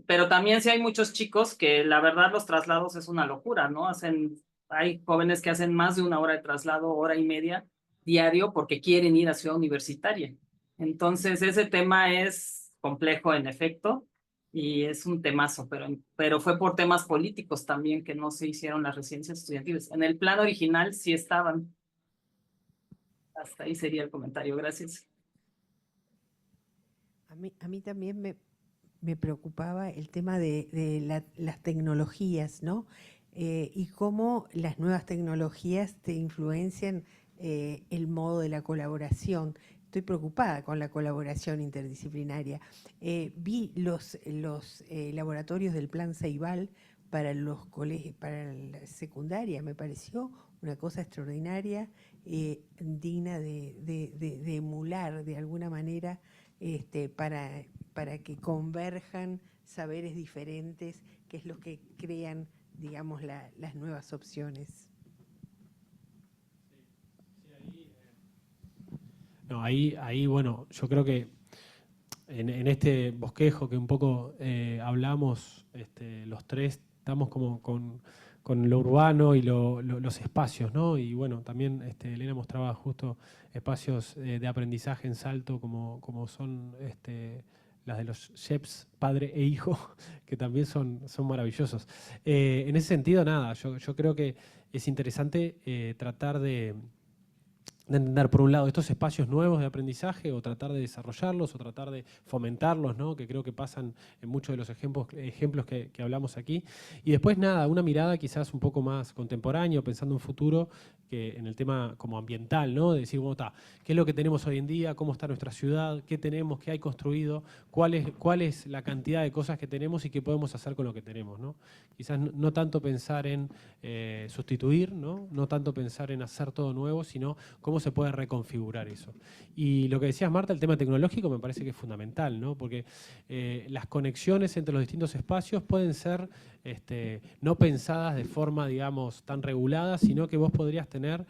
Pero también sí hay muchos chicos que la verdad los traslados es una locura, ¿no? Hay jóvenes que hacen más de una hora de traslado, hora y media diario, porque quieren ir a Ciudad Universitaria. Entonces, ese tema es complejo en efecto y es un temazo, pero fue por temas políticos también que no se hicieron las residencias estudiantiles. En el plan original sí estaban. Hasta ahí sería el comentario. Gracias. a mí también me preocupaba el tema de las tecnologías, ¿no? Y cómo las nuevas tecnologías te influencian el modo de la colaboración. Estoy preocupada con la colaboración interdisciplinaria. Vi los laboratorios del Plan Ceibal para los colegios, para la secundaria, me pareció una cosa extraordinaria, digna de emular de alguna manera, para que converjan saberes diferentes, que es lo que crean, digamos, las nuevas opciones. No, ahí, bueno, yo creo que en este bosquejo que un poco hablamos, los tres estamos como con lo urbano y los espacios, ¿no? Y bueno, también Elena mostraba justo espacios de aprendizaje en Salto como son las de los chefs, padre e hijo, que también son maravillosos. En ese sentido, nada, yo creo que es interesante tratar de entender, por un lado, estos espacios nuevos de aprendizaje o tratar de desarrollarlos o tratar de fomentarlos, ¿no? Que creo que pasan en muchos de los ejemplos que hablamos aquí. Y después, nada, una mirada quizás un poco más contemporánea, pensando en futuro, que en el tema como ambiental, ¿no? De decir, bueno, ¿qué es lo que tenemos hoy en día? ¿Cómo está nuestra ciudad? ¿Qué tenemos? ¿Qué hay construido? ¿Cuál es la cantidad de cosas que tenemos y qué podemos hacer con lo que tenemos, ¿no? Quizás no tanto pensar en sustituir, ¿no? No tanto pensar en hacer todo nuevo, sino cómo se puede reconfigurar eso. Y lo que decías, Marta, el tema tecnológico me parece que es fundamental, ¿no? Porque las conexiones entre los distintos espacios pueden ser no pensadas de forma, digamos, tan regulada, sino que vos podrías tener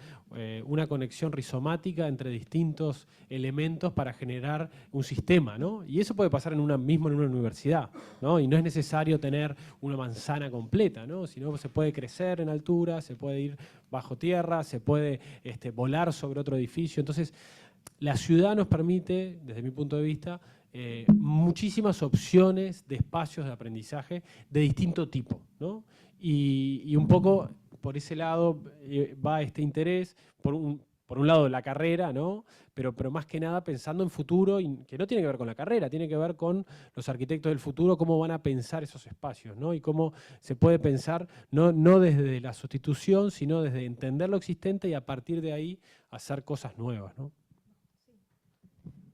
una conexión rizomática entre distintos elementos para generar un sistema, ¿no? Y eso puede pasar mismo en una universidad, ¿no? Y no es necesario tener una manzana completa, ¿no? Sino que se puede crecer en altura, se puede ir bajo tierra, se puede volar sobre otro edificio. Entonces, la ciudad nos permite, desde mi punto de vista, muchísimas opciones de espacios de aprendizaje de distinto tipo, ¿no? Y un poco por ese lado va este interés, por un lado la carrera, ¿no? Pero más que nada pensando en futuro, y que no tiene que ver con la carrera, tiene que ver con los arquitectos del futuro, cómo van a pensar esos espacios, ¿no? Y cómo se puede pensar, no desde la sustitución, sino desde entender lo existente y a partir de ahí hacer cosas nuevas, ¿no?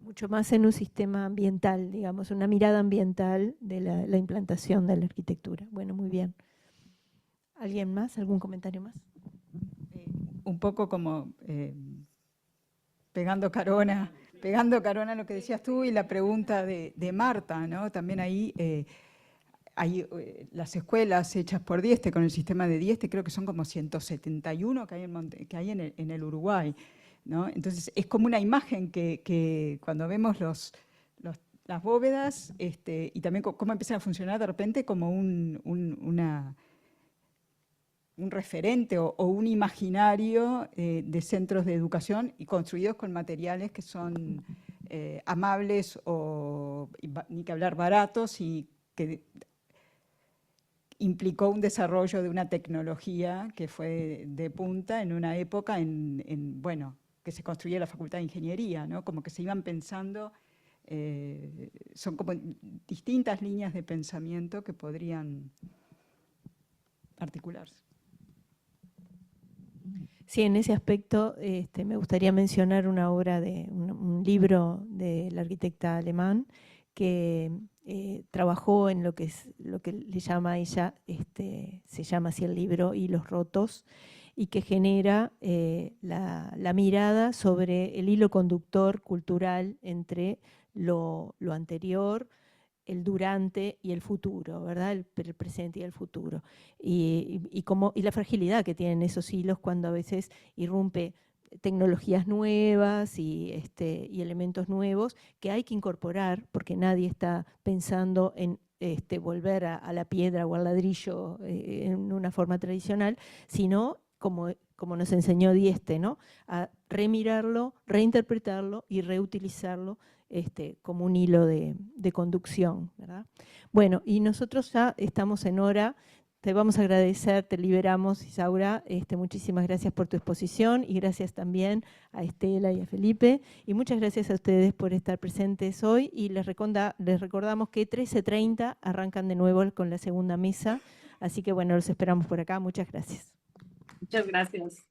Mucho más en un sistema ambiental, digamos, una mirada ambiental de la implantación de la arquitectura. Bueno, muy bien. ¿Alguien más? ¿Algún comentario más? Un poco como pegando carona a lo que decías tú y la pregunta de Marta, ¿no? También ahí hay las escuelas hechas por Dieste, con el sistema de Dieste, creo que son como 171 que hay en el Uruguay, ¿no? Entonces es como una imagen que cuando vemos las bóvedas y también cómo empiezan a funcionar de repente como un referente o un imaginario de centros de educación y construidos con materiales que son amables o, ni que hablar, baratos, y que implicó un desarrollo de una tecnología que fue de punta en una época bueno, que se construía la Facultad de Ingeniería, ¿no? Como que se iban pensando, son como distintas líneas de pensamiento que podrían articularse. Sí, en ese aspecto me gustaría mencionar una obra un libro del arquitecta alemán que trabajó en lo que le llama ella, se llama así el libro, Hilos Rotos, y que genera la mirada sobre el hilo conductor cultural entre lo anterior, el durante y el futuro, ¿verdad? El presente y el futuro. Y la fragilidad que tienen esos hilos cuando a veces irrumpe tecnologías nuevas y elementos nuevos que hay que incorporar, porque nadie está pensando en volver a la piedra o al ladrillo en una forma tradicional, sino como nos enseñó Dieste, ¿no? A remirarlo, reinterpretarlo y reutilizarlo como un hilo de conducción, ¿verdad? Bueno, y nosotros ya estamos en hora. Te vamos a agradecer, te liberamos, Isaura. Muchísimas gracias por tu exposición y gracias también a Estela y a Felipe. Y muchas gracias a ustedes por estar presentes hoy. Y les recordamos que 13:30 arrancan de nuevo con la segunda mesa. Así que bueno, los esperamos por acá. Muchas gracias. Muchas gracias.